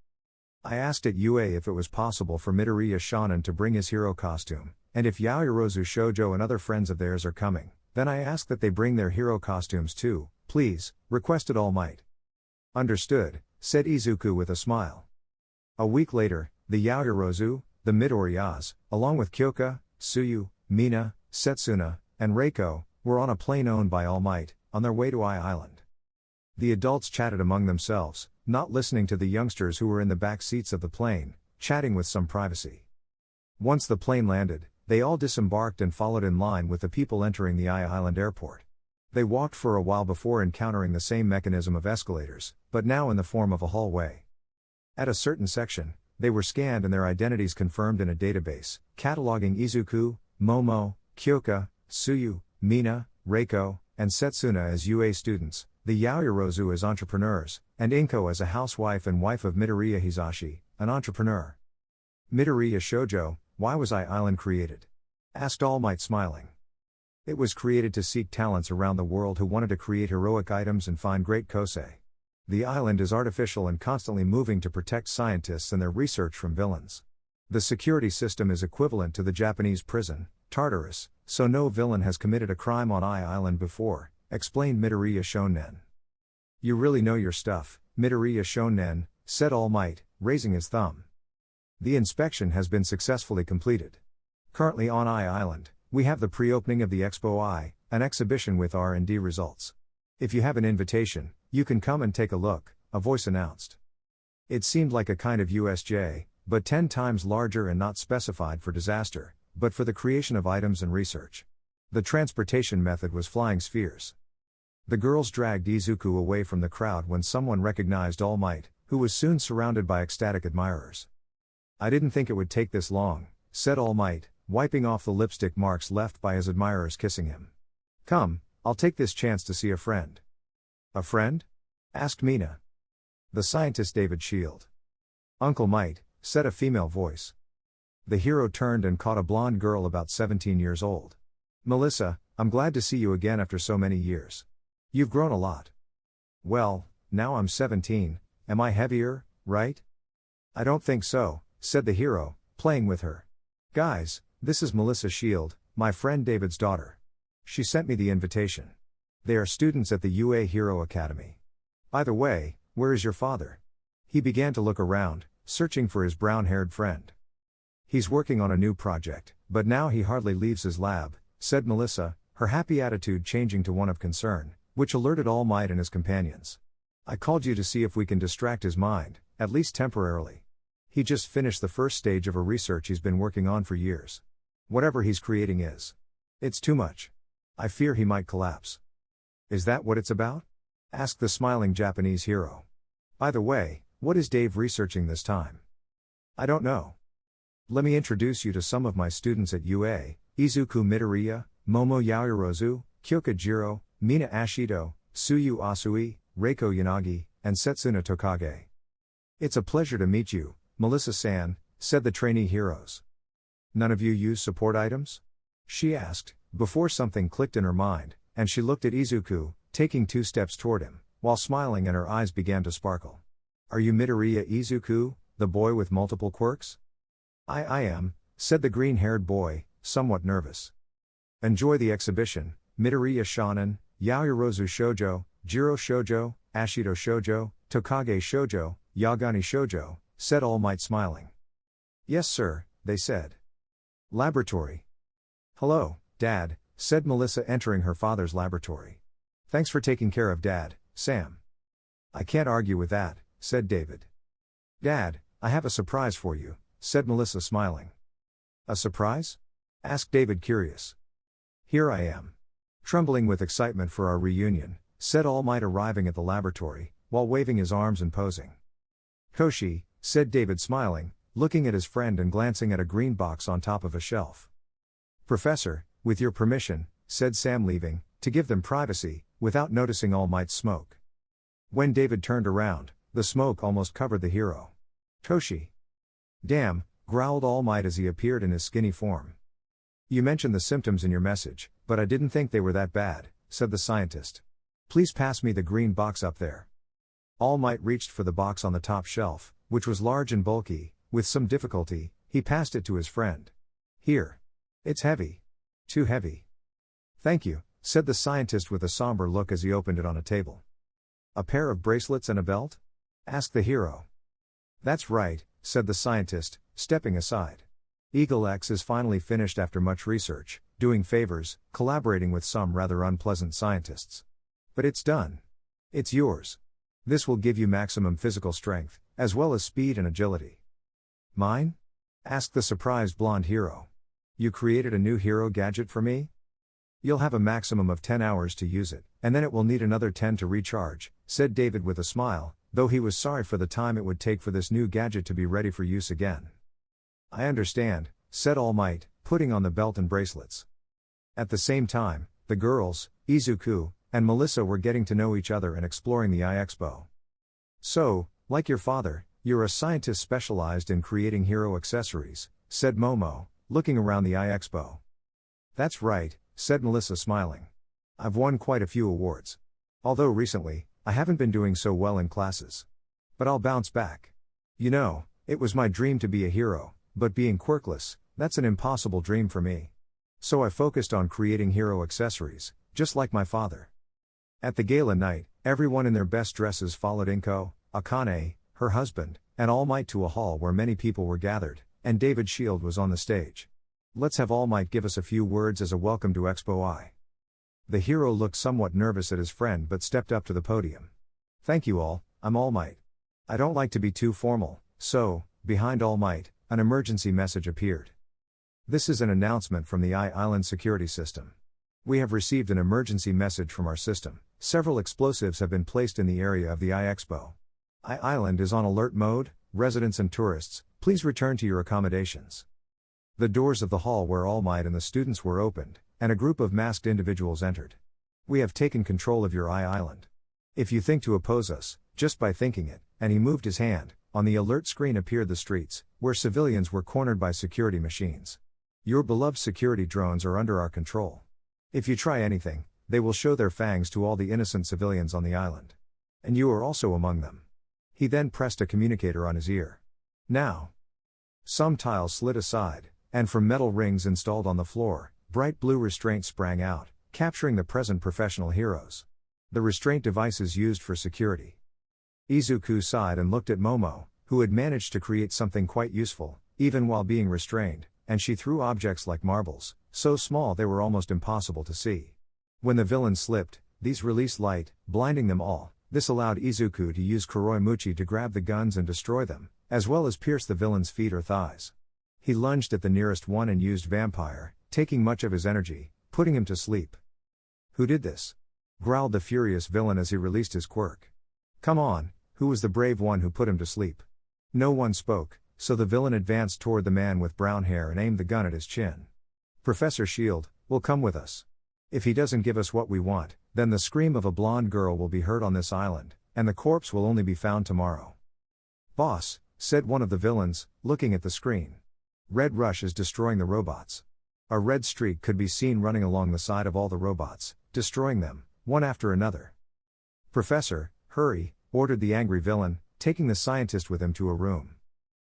I asked at UA if it was possible for Midoriya Shonen to bring his hero costume, and if Yaoyorozu Shoujo and other friends of theirs are coming, then I ask that they bring their hero costumes too, please, requested All Might. Understood, said Izuku with a smile. A week later, the Yaoyorozu, the Midoriyas, along with Kyoka, Tsuyu, Mina, Setsuna, and Reiko, were on a plane owned by All Might, on their way to I-Island. The adults chatted among themselves, not listening to the youngsters who were in the back seats of the plane, chatting with some privacy. Once the plane landed, they all disembarked and followed in line with the people entering the I-Island airport. They walked for a while before encountering the same mechanism of escalators, but now in the form of a hallway. At a certain section, they were scanned and their identities confirmed in a database, cataloging Izuku, Momo, Kyoka, Tsuyu, Mina, Reiko, and Setsuna as UA students, the Yaoyorozu as entrepreneurs, and Inko as a housewife and wife of Midoriya Hisashi, an entrepreneur. Midoriya Shoujo, why was I-Island created? Asked All Might smiling. It was created to seek talents around the world who wanted to create heroic items and find great kosei. The island is artificial and constantly moving to protect scientists and their research from villains. The security system is equivalent to the Japanese prison, Tartarus, so no villain has committed a crime on I-Island before, explained Midoriya Shonen. You really know your stuff, Midoriya Shonen, said All Might, raising his thumb. The inspection has been successfully completed. Currently on I-Island, we have the pre-opening of the Expo I, an exhibition with R&D results. If you have an invitation, you can come and take a look, a voice announced. It seemed like a kind of USJ, but 10 times larger and not specified for disaster, but for the creation of items and research. The transportation method was flying spheres. The girls dragged Izuku away from the crowd when someone recognized All Might, who was soon surrounded by ecstatic admirers. I didn't think it would take this long, said All Might, wiping off the lipstick marks left by his admirers kissing him. Come, I'll take this chance to see a friend. A friend? Asked Mina. The scientist David Shield. Uncle Might, said a female voice. The hero turned and caught a blonde girl about 17 years old. Melissa, I'm glad to see you again after so many years. You've grown a lot. Well, now I'm 17, am I heavier, right? I don't think so, said the hero, playing with her. Guys, this is Melissa Shield, my friend David's daughter. She sent me the invitation. They are students at the UA Hero Academy. By the way, where is your father? He began to look around, searching for his brown-haired friend. He's working on a new project, but now he hardly leaves his lab, said Melissa, her happy attitude changing to one of concern, which alerted All Might and his companions. I called you to see if we can distract his mind, at least temporarily. He just finished the first stage of a research he's been working on for years. Whatever he's creating is. It's too much. I fear he might collapse. Is that what it's about? Asked the smiling Japanese hero. By the way, what is Dave researching this time? I don't know. Let me introduce you to some of my students at UA, Izuku Midoriya, Momo Yaoyorozu, Kyoka Jiro, Mina Ashido, Suyu Asui, Reiko Yanagi, and Setsuna Tokage. It's a pleasure to meet you, Melissa-san, said the trainee heroes. None of you use support items? She asked, before something clicked in her mind, and she looked at Izuku, taking 2 steps toward him, while smiling and her eyes began to sparkle. Are you Midoriya Izuku, the boy with multiple quirks? I am, said the green-haired boy, somewhat nervous. Enjoy the exhibition, Midoriya Shonen, Yaoyorozu Shoujo, Jiro Shoujo, Ashido Shoujo, Tokage Shoujo, Yagani Shoujo, said All Might smiling. Yes sir, they said. Laboratory. Hello, Dad, said Melissa entering her father's laboratory. Thanks for taking care of Dad, Sam. I can't argue with that, said David. Dad, I have a surprise for you, said Melissa smiling. A surprise? Asked David curious. Here I am. Trembling with excitement for our reunion, said All Might arriving at the laboratory, while waving his arms and posing. Koshi, said David smiling, looking at his friend and glancing at a green box on top of a shelf. Professor, with your permission, said Sam leaving, to give them privacy, without noticing All Might's smoke. When David turned around, the smoke almost covered the hero. Koshi. Damn, growled All Might as he appeared in his skinny form. You mentioned the symptoms in your message, but I didn't think they were that bad, said the scientist. Please pass me the green box up there. All Might reached for the box on the top shelf, which was large and bulky. With some difficulty, he passed it to his friend. Here. It's heavy. Too heavy. Thank you, said the scientist with a somber look as he opened it on a table. A pair of bracelets and a belt? Asked the hero. That's right, said the scientist, stepping aside. Eagle X is finally finished after much research, doing favors, collaborating with some rather unpleasant scientists. But it's done. It's yours. This will give you maximum physical strength, as well as speed and agility. Mine? Asked the surprised blonde hero. You created a new hero gadget for me? You'll have a maximum of 10 hours to use it, and then it will need another 10 to recharge, said David with a smile, though he was sorry for the time it would take for this new gadget to be ready for use again. I understand, said All Might, putting on the belt and bracelets. At the same time, the girls, Izuku, and Melissa were getting to know each other and exploring the iExpo. So, like your father, you're a scientist specialized in creating hero accessories, said Momo, looking around the iExpo. That's right, said Melissa smiling. I've won quite a few awards. Although recently, I haven't been doing so well in classes. But I'll bounce back. You know, it was my dream to be a hero, but being quirkless, that's an impossible dream for me. So I focused on creating hero accessories, just like my father. At the gala night, everyone in their best dresses followed Inko, Akane, her husband, and All Might to a hall where many people were gathered, and David Shield was on the stage. Let's have All Might give us a few words as a welcome to Expo I. The hero looked somewhat nervous at his friend but stepped up to the podium. Thank you all, I'm All Might. I don't like to be too formal, so, behind All Might, an emergency message appeared. This is an announcement from the I-Island security system. We have received an emergency message from our system. Several explosives have been placed in the area of the I-Expo. I-Island is on alert mode. Residents and tourists, please return to your accommodations. The doors of the hall where All Might and the students were opened, and a group of masked individuals entered. We have taken control of your I-Island. If you think to oppose us, just by thinking it, and he moved his hand, on the alert screen appeared the streets, where civilians were cornered by security machines. Your beloved security drones are under our control. If you try anything, they will show their fangs to all the innocent civilians on the island. And you are also among them. He then pressed a communicator on his ear. Now. Some tiles slid aside, and from metal rings installed on the floor, bright blue restraints sprang out, capturing the present professional heroes. The restraint devices used for security. Izuku sighed and looked at Momo, who had managed to create something quite useful, even while being restrained, and she threw objects like marbles, so small they were almost impossible to see. When the villains slipped, these released light, blinding them all. This allowed Izuku to use Kuroimuchi to grab the guns and destroy them, as well as pierce the villain's feet or thighs. He lunged at the nearest one and used Vampire, taking much of his energy, putting him to sleep. "Who did this?" growled the furious villain as he released his quirk. "Come on, who was the brave one who put him to sleep?" No one spoke, so the villain advanced toward the man with brown hair and aimed the gun at his chin. "Professor Shield will come with us. If he doesn't give us what we want, then the scream of a blonde girl will be heard on this island, and the corpse will only be found tomorrow." "Boss," said one of the villains, looking at the screen. "Red Rush is destroying the robots." A red streak could be seen running along the side of all the robots, destroying them, one after another. "Professor, hurry," ordered the angry villain, taking the scientist with him to a room.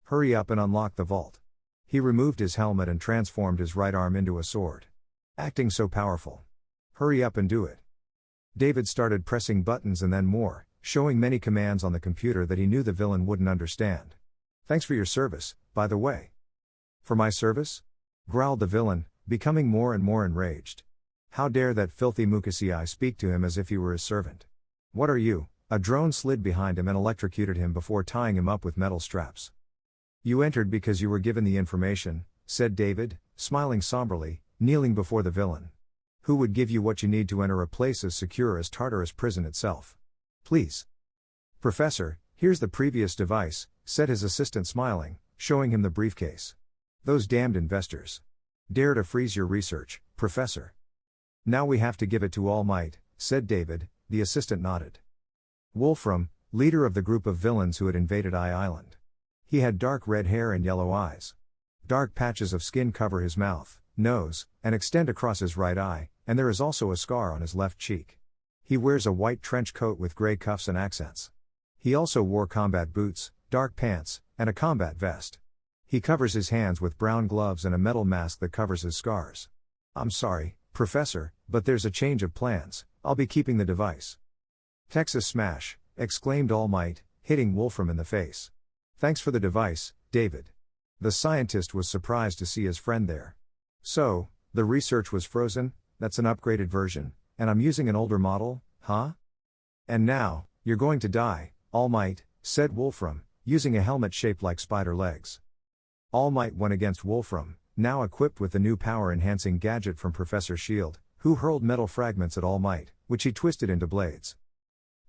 "Hurry up and unlock the vault." He removed his helmet and transformed his right arm into a sword. "Acting so powerful. Hurry up and do it." David started pressing buttons and then more, showing many commands on the computer that he knew the villain wouldn't understand. "Thanks for your service, by the way." "For my service?" growled the villain, becoming more and more enraged. How dare that filthy Mukasei speak to him as if he were his servant? "What are you?" A drone slid behind him and electrocuted him before tying him up with metal straps. "You entered because you were given the information," said David, smiling somberly, kneeling before the villain. "Who would give you what you need to enter a place as secure as Tartarus prison itself? Please." "Professor, here's the previous device," said his assistant smiling, showing him the briefcase. "Those damned investors dare to freeze your research, Professor." "Now we have to give it to All Might," said David. The assistant nodded. Wolfram, leader of the group of villains who had invaded Island. He had dark red hair and yellow eyes. Dark patches of skin cover his mouth, nose, and extend across his right eye, and there is also a scar on his left cheek. He wears a white trench coat with gray cuffs and accents. He also wore combat boots, dark pants, and a combat vest. He covers his hands with brown gloves and a metal mask that covers his scars. "I'm sorry, Professor, but there's a change of plans. I'll be keeping the device." "Texas Smash!" exclaimed All Might, hitting Wolfram in the face. "Thanks for the device, David." The scientist was surprised to see his friend there. "So, the research was frozen, that's an upgraded version, and I'm using an older model, huh? And now, you're going to die, All Might," said Wolfram, using a helmet shaped like spider legs. All Might went against Wolfram, now equipped with the new power-enhancing gadget from Professor Shield, who hurled metal fragments at All Might, which he twisted into blades.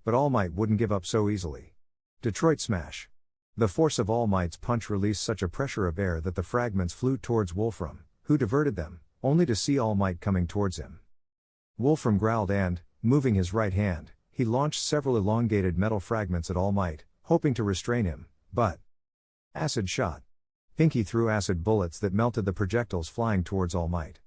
But All Might wouldn't give up so easily. Detroit Smash. The force of All Might's punch released such a pressure of air that the fragments flew towards Wolfram, who diverted them, only to see All Might coming towards him. Wolfram growled and, moving his right hand, he launched several elongated metal fragments at All Might, hoping to restrain him, but... Acid shot. Pinky threw acid bullets that melted the projectiles flying towards All Might.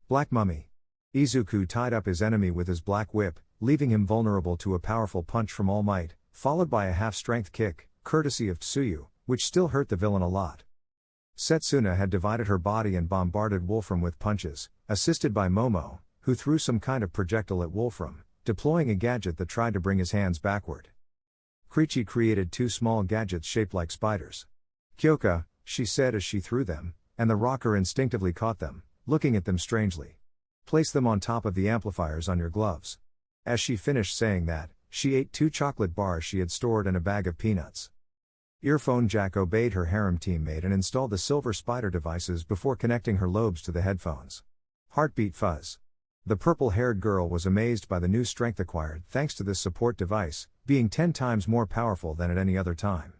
Black Mummy. Izuku tied up his enemy with his black whip, leaving him vulnerable to a powerful punch from All Might, followed by a half-strength kick, courtesy of Tsuyu, which still hurt the villain a lot. Setsuna had divided her body and bombarded Wolfram with punches, assisted by Momo, who threw some kind of projectile at Wolfram, deploying a gadget that tried to bring his hands backward. Krichi created two small gadgets shaped like spiders. "Kyoka," she said as she threw them, and the rocker instinctively caught them, looking at them strangely. "Place them on top of the amplifiers on your gloves." As she finished saying that, she ate 2 chocolate bars she had stored and a bag of peanuts. Earphone Jack obeyed her harem teammate and installed the silver spider devices before connecting her lobes to the headphones. Heartbeat Fuzz. The purple-haired girl was amazed by the new strength acquired thanks to this support device, being 10 times more powerful than at any other time.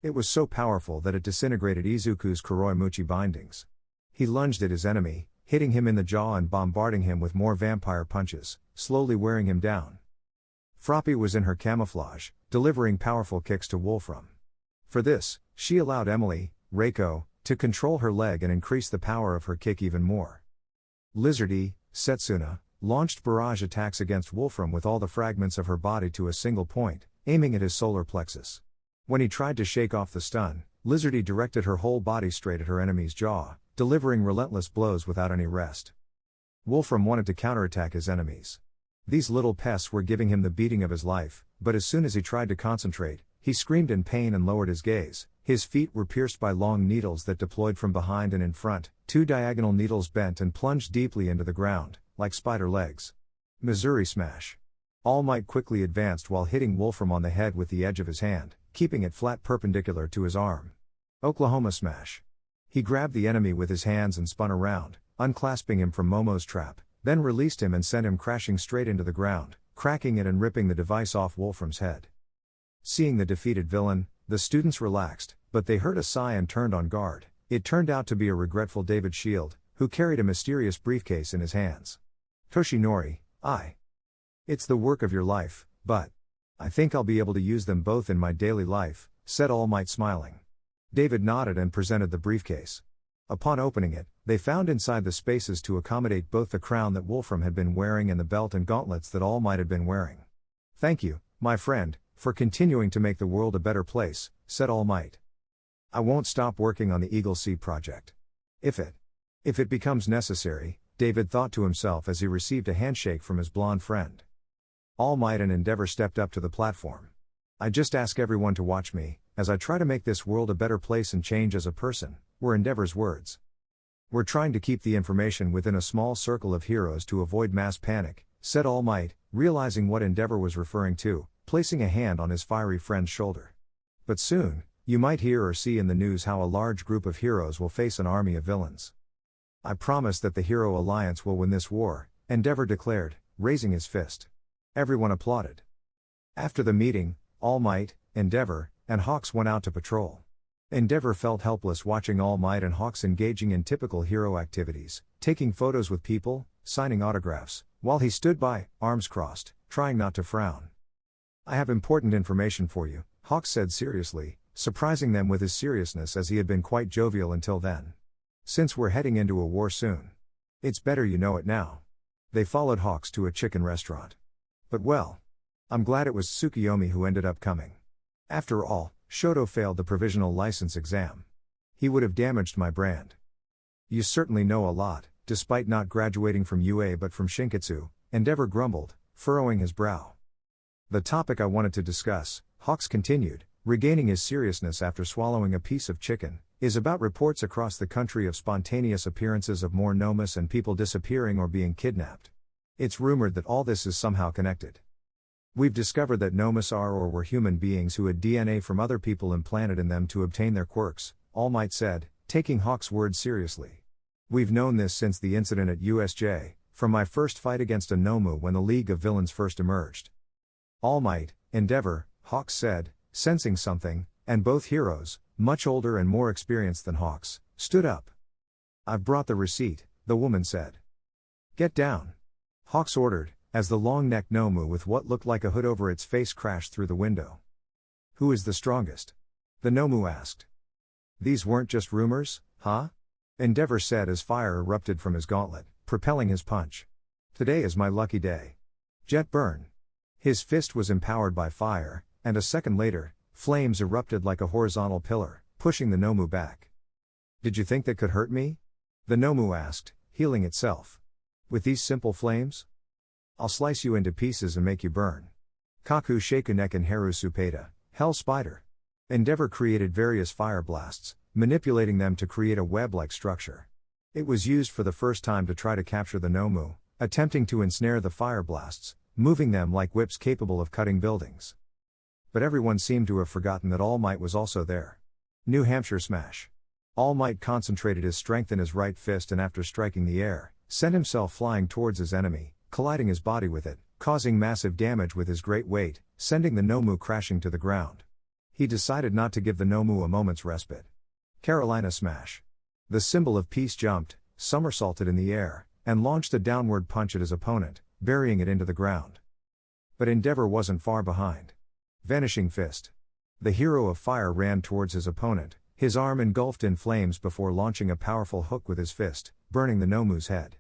It was so powerful that it disintegrated Izuku's Kuroimuchi bindings. He lunged at his enemy, hitting him in the jaw and bombarding him with more vampire punches, slowly wearing him down. Froppy was in her camouflage, delivering powerful kicks to Wolfram. For this, she allowed Emily, Reiko, to control her leg and increase the power of her kick even more. Lizardy, Setsuna, launched barrage attacks against Wolfram with all the fragments of her body to a single point, aiming at his solar plexus. When he tried to shake off the stun, Lizardy directed her whole body straight at her enemy's jaw, delivering relentless blows without any rest. Wolfram wanted to counterattack his enemies. These little pests were giving him the beating of his life, but as soon as he tried to concentrate, he screamed in pain and lowered his gaze. His feet were pierced by long needles that deployed from behind and in front, 2 diagonal needles bent and plunged deeply into the ground, like spider legs. Missouri Smash. All Might quickly advanced while hitting Wolfram on the head with the edge of his hand, keeping it flat perpendicular to his arm. Oklahoma Smash. He grabbed the enemy with his hands and spun around, unclasping him from Momo's trap, then released him and sent him crashing straight into the ground, cracking it and ripping the device off Wolfram's head. Seeing the defeated villain, the students relaxed, but they heard a sigh and turned on guard. It turned out to be a regretful David Shield, who carried a mysterious briefcase in his hands. Toshinori, It's the work of your life, but I think I'll be able to use them both in my daily life, said All Might smiling. David nodded and presented the briefcase. Upon opening it, they found inside the spaces to accommodate both the crown that Wolfram had been wearing and the belt and gauntlets that All Might had been wearing. Thank you, my friend, for continuing to make the world a better place, said All Might. I won't stop working on the Eagle Sea project. If it becomes necessary, David thought to himself as he received a handshake from his blonde friend. All Might and Endeavor stepped up to the platform. I just ask everyone to watch me, as I try to make this world a better place and change as a person, were Endeavor's words. We're trying to keep the information within a small circle of heroes to avoid mass panic, said All Might, realizing what Endeavor was referring to, placing a hand on his fiery friend's shoulder. But soon, you might hear or see in the news how a large group of heroes will face an army of villains. I promise that the Hero Alliance will win this war, Endeavor declared, raising his fist. Everyone applauded. After the meeting, All Might, Endeavor, and Hawks went out to patrol. Endeavor felt helpless watching All Might and Hawks engaging in typical hero activities, taking photos with people, signing autographs, while he stood by, arms crossed, trying not to frown. I have important information for you, Hawks said seriously, surprising them with his seriousness as he had been quite jovial until then. Since we're heading into a war soon. It's better you know it now. They followed Hawks to a chicken restaurant. But well, I'm glad it was Tsukiyomi who ended up coming. After all, Shoto failed the provisional license exam. He would have damaged my brand. You certainly know a lot, despite not graduating from UA but from Shinketsu, Endeavor grumbled, furrowing his brow. The topic I wanted to discuss, Hawks continued, regaining his seriousness after swallowing a piece of chicken, is about reports across the country of spontaneous appearances of more nomus and people disappearing or being kidnapped. It's rumored that all this is somehow connected. We've discovered that nomus are or were human beings who had DNA from other people implanted in them to obtain their quirks, All Might said, taking Hawk's words seriously. We've known this since the incident at USJ, from my first fight against a Nomu when the League of Villains first emerged. All Might, Endeavor, Hawks said, sensing something, and both heroes, much older and more experienced than Hawks, stood up. I've brought the receipt, the woman said. Get down. Hawks ordered, as the long-necked Nomu with what looked like a hood over its face crashed through the window. Who is the strongest? The Nomu asked. These weren't just rumors, huh? Endeavor said as fire erupted from his gauntlet, propelling his punch. Today is my lucky day. Jet burn. His fist was empowered by fire, and a second later, flames erupted like a horizontal pillar, pushing the Nomu back. Did you think that could hurt me? The Nomu asked, healing itself. With these simple flames? I'll slice you into pieces and make you burn. Kaku Shakunek and Haru Supeta, Hell Spider. Endeavor created various fire blasts, manipulating them to create a web-like structure. It was used for the first time to try to capture the Nomu, attempting to ensnare the fire blasts, moving them like whips capable of cutting buildings. But everyone seemed to have forgotten that All Might was also there. New Hampshire Smash. All Might concentrated his strength in his right fist and after striking the air, sent himself flying towards his enemy, colliding his body with it, causing massive damage with his great weight, sending the Nomu crashing to the ground. He decided not to give the Nomu a moment's respite. Carolina Smash. The symbol of peace jumped, somersaulted in the air, and launched a downward punch at his opponent, burying it into the ground. But Endeavor wasn't far behind. Vanishing Fist. The hero of fire ran towards his opponent, his arm engulfed in flames before launching a powerful hook with his fist, burning the Nomu's head.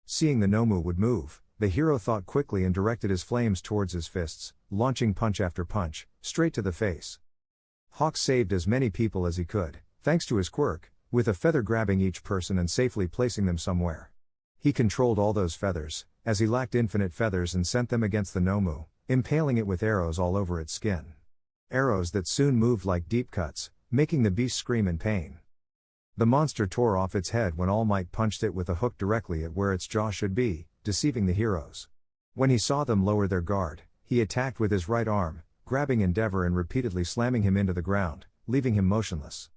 Seeing the Nomu would move, the hero thought quickly and directed his flames towards his fists, launching punch after punch, straight to the face. Hawk saved as many people as he could, thanks to his quirk, with a feather grabbing each person and safely placing them somewhere. He controlled all those feathers, as he lacked infinite feathers, and sent them against the Nomu, impaling it with arrows all over its skin. Arrows that soon moved like deep cuts, making the beast scream in pain. The monster tore off its head when All Might punched it with a hook directly at where its jaw should be, deceiving the heroes. When he saw them lower their guard, he attacked with his right arm, grabbing Endeavor and repeatedly slamming him into the ground, leaving him motionless.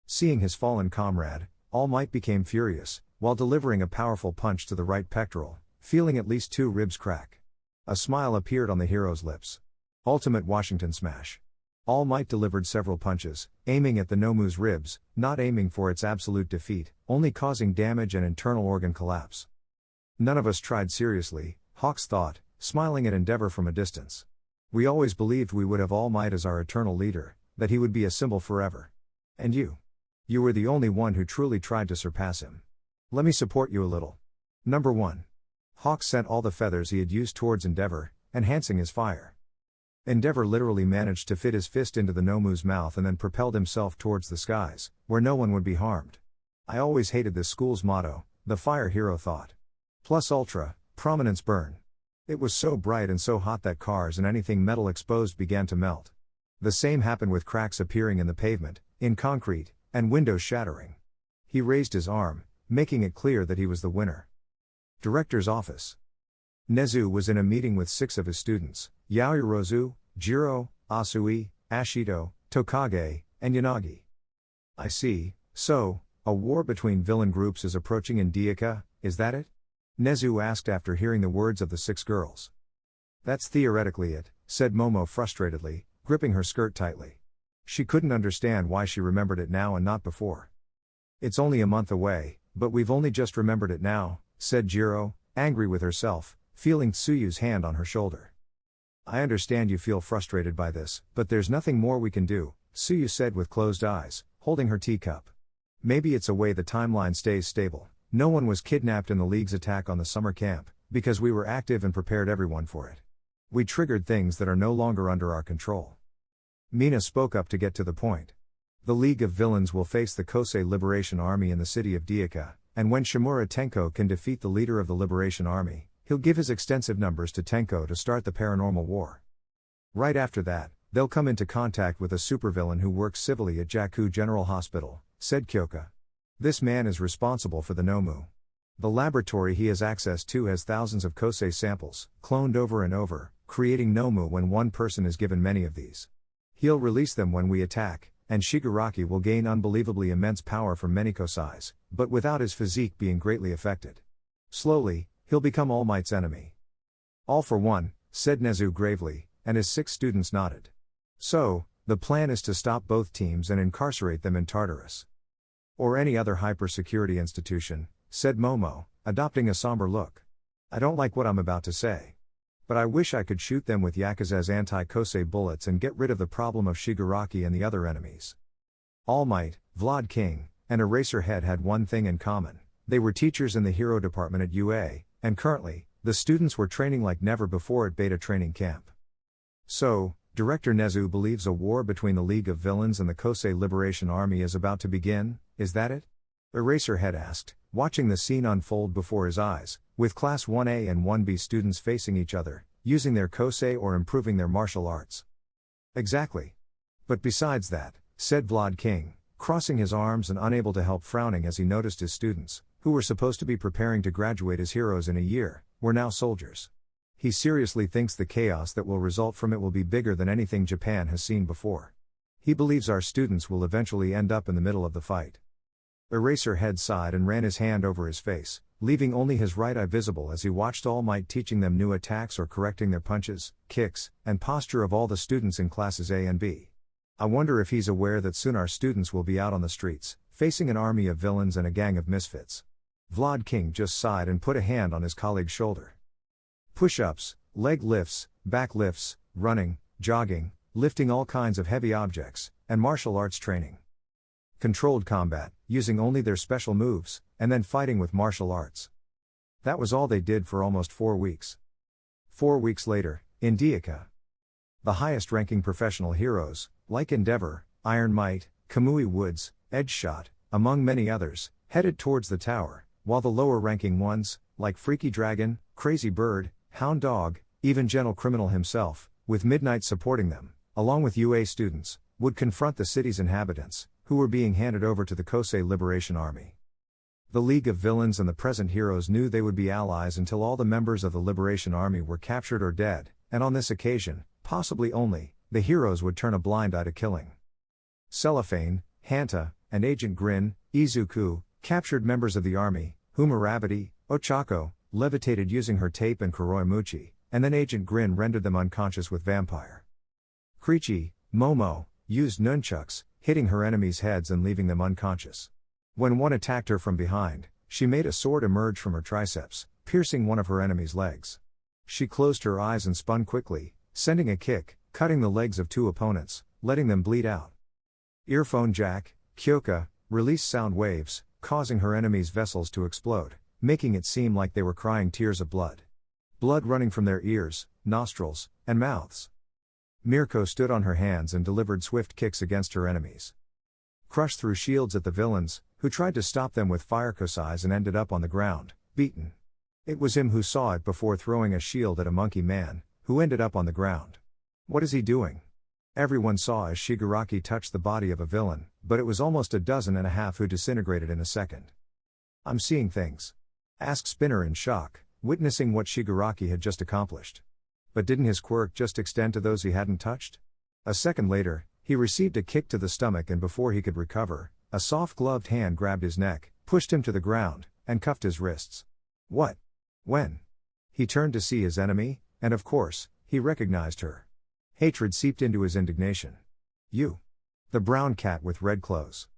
Seeing his fallen comrade, All Might became furious, while delivering a powerful punch to the right pectoral, feeling at least 2 ribs crack. A smile appeared on the hero's lips. Ultimate Washington Smash. All Might delivered several punches, aiming at the Nomu's ribs, not aiming for its absolute defeat, only causing damage and internal organ collapse. None of us tried seriously, Hawks thought, smiling at Endeavor from a distance. We always believed we would have All Might as our eternal leader, that he would be a symbol forever. And you? You were the only one who truly tried to surpass him. Let me support you a little. Number 1. Hawks sent all the feathers he had used towards Endeavor, enhancing his fire. Endeavor literally managed to fit his fist into the Nomu's mouth and then propelled himself towards the skies, where no one would be harmed. I always hated this school's motto, the fire hero thought. Plus ultra, prominence burn. It was so bright and so hot that cars and anything metal exposed began to melt. The same happened with cracks appearing in the pavement, in concrete, and windows shattering. He raised his arm, making it clear that he was the winner. Director's office. Nezu was in a meeting with 6 of his students, Yaoyorozu, Jiro, Asui, Ashito, Tokage, and Yanagi. I see, so, a war between villain groups is approaching in DEKU, is that it? Nezu asked after hearing the words of the 6 girls. That's theoretically it, said Momo frustratedly, gripping her skirt tightly. She couldn't understand why she remembered it now and not before. It's only a month away, but we've only just remembered it now, said Jiro, angry with herself, feeling Tsuyu's hand on her shoulder. I understand you feel frustrated by this, but there's nothing more we can do, Tsuyu said with closed eyes, holding her teacup. Maybe it's a way the timeline stays stable. No one was kidnapped in the League's attack on the summer camp, because we were active and prepared everyone for it. We triggered things that are no longer under our control. Mina spoke up to get to the point. The League of Villains will face the Kosei Liberation Army in the city of DEKU, and when Shimura Tenko can defeat the leader of the Liberation Army, he'll give his extensive numbers to Tenko to start the paranormal war. Right after that, they'll come into contact with a supervillain who works civilly at Jaku General Hospital, said Kyoka. This man is responsible for the Nomu. The laboratory he has access to has thousands of Kosei samples, cloned over and over, creating Nomu when one person is given many of these. He'll release them when we attack, and Shigaraki will gain unbelievably immense power from many Kosais, but without his physique being greatly affected. Slowly, he'll become All Might's enemy. All for one, said Nezu gravely, and his 6 students nodded. So, the plan is to stop both teams and incarcerate them in Tartarus. Or any other hyper-security institution, said Momo, adopting a somber look. I don't like what I'm about to say. But I wish I could shoot them with Yakuza's anti-Kosei bullets and get rid of the problem of Shigaraki and the other enemies. All Might, Vlad King, and Eraserhead had one thing in common. They were teachers in the hero department at UA, and currently, the students were training like never before at Beta Training Camp. So, Director Nezu believes a war between the League of Villains and the Kosei Liberation Army is about to begin, is that it? Eraserhead asked, watching the scene unfold before his eyes, with Class 1A and 1B students facing each other, using their Kosei or improving their martial arts. Exactly. But besides that, said Vlad King, crossing his arms and unable to help frowning as he noticed his students, who were supposed to be preparing to graduate as heroes in a year, were now soldiers. He seriously thinks the chaos that will result from it will be bigger than anything Japan has seen before. He believes our students will eventually end up in the middle of the fight. Eraserhead sighed and ran his hand over his face, leaving only his right eye visible as he watched All Might teaching them new attacks or correcting their punches, kicks, and posture of all the students in classes A and B. I wonder if he's aware that soon our students will be out on the streets, facing an army of villains and a gang of misfits. Vlad King just sighed and put a hand on his colleague's shoulder. Push-ups, leg lifts, back lifts, running, jogging, lifting all kinds of heavy objects, and martial arts training. Controlled combat, using only their special moves, and then fighting with martial arts. That was all they did for almost 4 weeks. 4 weeks later, in DEKU. The highest-ranking professional heroes, like Endeavor, Iron Might, Kamui Woods, Edge Shot, among many others, headed towards the tower, while the lower-ranking ones, like Freaky Dragon, Crazy Bird, Hound Dog, even Gentle Criminal himself, with Midnight supporting them, along with UA students, would confront the city's inhabitants, who were being handed over to the Kosei Liberation Army. The League of Villains and the present heroes knew they would be allies until all the members of the Liberation Army were captured or dead, and on this occasion, possibly only, the heroes would turn a blind eye to killing. Cellophane, Hanta, and Agent Grin, Izuku, captured members of the army, whom Aravati, Ochako, levitated using her tape and Kuroimuchi, and then Agent Grin rendered them unconscious with Vampire. Krichi, Momo, used nunchucks, hitting her enemies' heads and leaving them unconscious. When one attacked her from behind, she made a sword emerge from her triceps, piercing one of her enemy's legs. She closed her eyes and spun quickly, sending a kick, cutting the legs of two opponents, letting them bleed out. Earphone Jack, Kyoka, released sound waves, causing her enemies' vessels to explode, making it seem like they were crying tears of blood. Blood running from their ears, nostrils, and mouths. Mirko stood on her hands and delivered swift kicks against her enemies. Crushed through shields at the villains, who tried to stop them with fire kosais and ended up on the ground, beaten. It was him who saw it before throwing a shield at a monkey man, who ended up on the ground. What is he doing? Everyone saw as Shigaraki touched the body of a villain, but it was almost a dozen and a half who disintegrated in a second. I'm seeing things. Asked Spinner in shock, witnessing what Shigaraki had just accomplished. But didn't his quirk just extend to those he hadn't touched? A second later, he received a kick to the stomach, and before he could recover, a soft-gloved hand grabbed his neck, pushed him to the ground, and cuffed his wrists. What? When? He turned to see his enemy, and of course, he recognized her. Hatred seeped into his indignation. You. The brown cat with red clothes.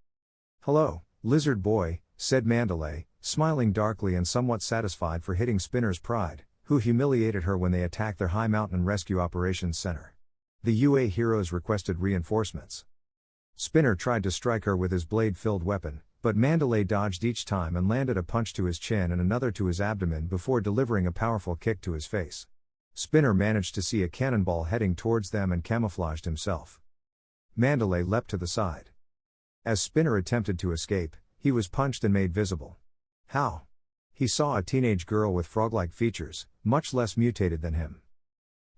Hello, lizard boy, said Mandalay, smiling darkly and somewhat satisfied for hitting Spinner's pride, who humiliated her when they attacked their High Mountain Rescue Operations Center. The UA heroes requested reinforcements. Spinner tried to strike her with his blade-filled weapon, but Mandalay dodged each time and landed a punch to his chin and another to his abdomen before delivering a powerful kick to his face. Spinner managed to see a cannonball heading towards them and camouflaged himself. Mandalay leapt to the side. As Spinner attempted to escape, he was punched and made visible. How? He saw a teenage girl with frog-like features, much less mutated than him.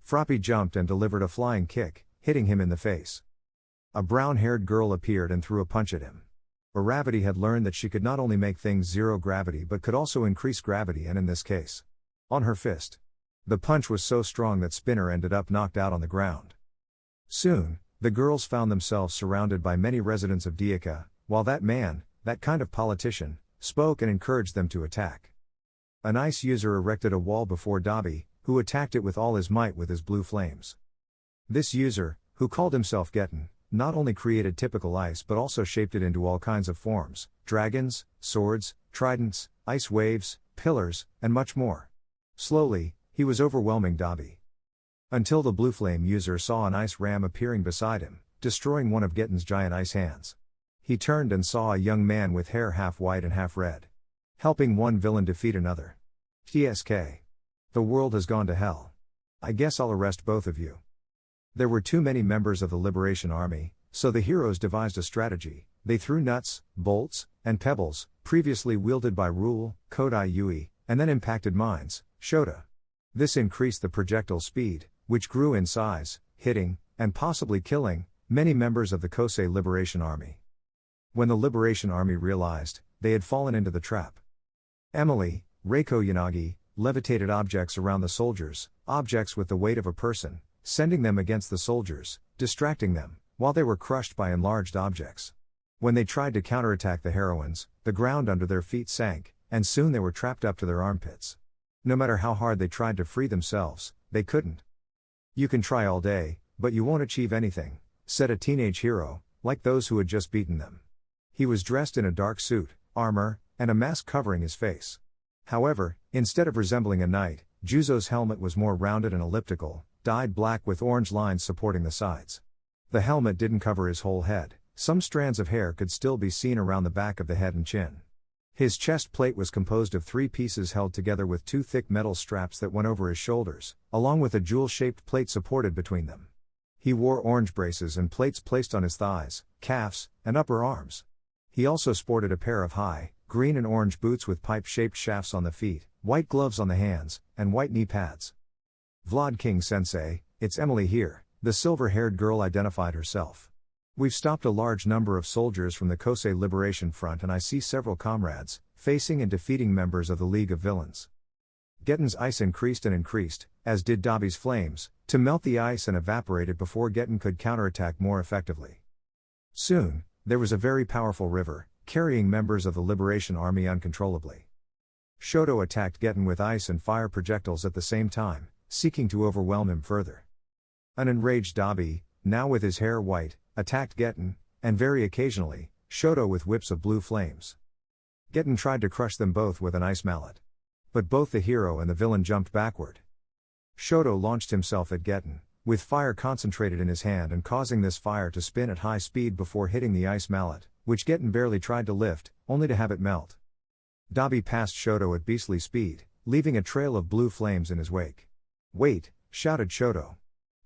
Froppy jumped and delivered a flying kick, hitting him in the face. A brown-haired girl appeared and threw a punch at him. Aravati had learned that she could not only make things zero gravity but could also increase gravity, and in this case, on her fist. The punch was so strong that Spinner ended up knocked out on the ground. Soon, the girls found themselves surrounded by many residents of DEKU, while that man, that kind of politician, spoke and encouraged them to attack. An ice user erected a wall before Dabi, who attacked it with all his might with his blue flames. This user, who called himself Getten, not only created typical ice but also shaped it into all kinds of forms: dragons, swords, tridents, ice waves, pillars, and much more. Slowly, he was overwhelming Dabi. Until the blue flame user saw an ice ram appearing beside him, destroying one of Getten's giant ice hands. He turned and saw a young man with hair half white and half red. Helping one villain defeat another. TSK. The world has gone to hell. I guess I'll arrest both of you. There were too many members of the Liberation Army, so the heroes devised a strategy. They threw nuts, bolts, and pebbles, previously wielded by Rule, Kodai Yui, and then impacted mines, Shota. This increased the projectile speed, which grew in size, hitting, and possibly killing, many members of the Kosei Liberation Army. When the Liberation Army realized, they had fallen into the trap. Emily, Reiko Yanagi, levitated objects around the soldiers, objects with the weight of a person, sending them against the soldiers, distracting them, while they were crushed by enlarged objects. When they tried to counterattack the heroines, the ground under their feet sank, and soon they were trapped up to their armpits. No matter how hard they tried to free themselves, they couldn't. You can try all day, but you won't achieve anything, said a teenage hero, like those who had just beaten them. He was dressed in a dark suit, armor, and a mask covering his face. However, instead of resembling a knight, Juzo's helmet was more rounded and elliptical, dyed black with orange lines supporting the sides. The helmet didn't cover his whole head, some strands of hair could still be seen around the back of the head and chin. His chest plate was composed of 3 pieces held together with 2 thick metal straps that went over his shoulders, along with a jewel-shaped plate supported between them. He wore orange braces and plates placed on his thighs, calves, and upper arms. He also sported a pair of high, green and orange boots with pipe-shaped shafts on the feet, white gloves on the hands, and white knee pads. "Vlad King-sensei, it's Emily here," the silver-haired girl identified herself. "We've stopped a large number of soldiers from the Kosei Liberation Front and I see several comrades, facing and defeating members of the League of Villains." Getten's ice increased and increased, as did Dabi's flames, to melt the ice and evaporate it before Getten could counterattack more effectively. Soon, there was a very powerful river, carrying members of the Liberation Army uncontrollably. Shoto attacked Getten with ice and fire projectiles at the same time, seeking to overwhelm him further. An enraged Dabi, now with his hair white, attacked Getten, and very occasionally, Shoto with whips of blue flames. Getten tried to crush them both with an ice mallet. But both the hero and the villain jumped backward. Shoto launched himself at Getten, with fire concentrated in his hand and causing this fire to spin at high speed before hitting the ice mallet, which Getten barely tried to lift, only to have it melt. Dabi passed Shoto at beastly speed, leaving a trail of blue flames in his wake. "Wait," shouted Shoto.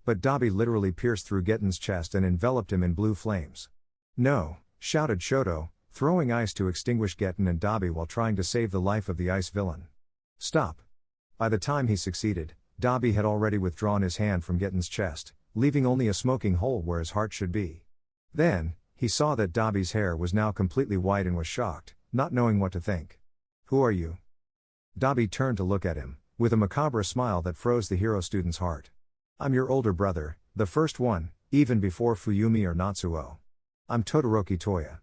But Dabi literally pierced through Getten's chest and enveloped him in blue flames. "No," shouted Shoto, throwing ice to extinguish Getten and Dabi while trying to save the life of the ice villain. "Stop." By the time he succeeded, Dabi had already withdrawn his hand from Getten's chest, leaving only a smoking hole where his heart should be. Then, he saw that Dabi's hair was now completely white and was shocked, not knowing what to think. "Who are you?" Dabi turned to look at him, with a macabre smile that froze the hero student's heart. "I'm your older brother, the first one, even before Fuyumi or Natsuo. I'm Todoroki Toya."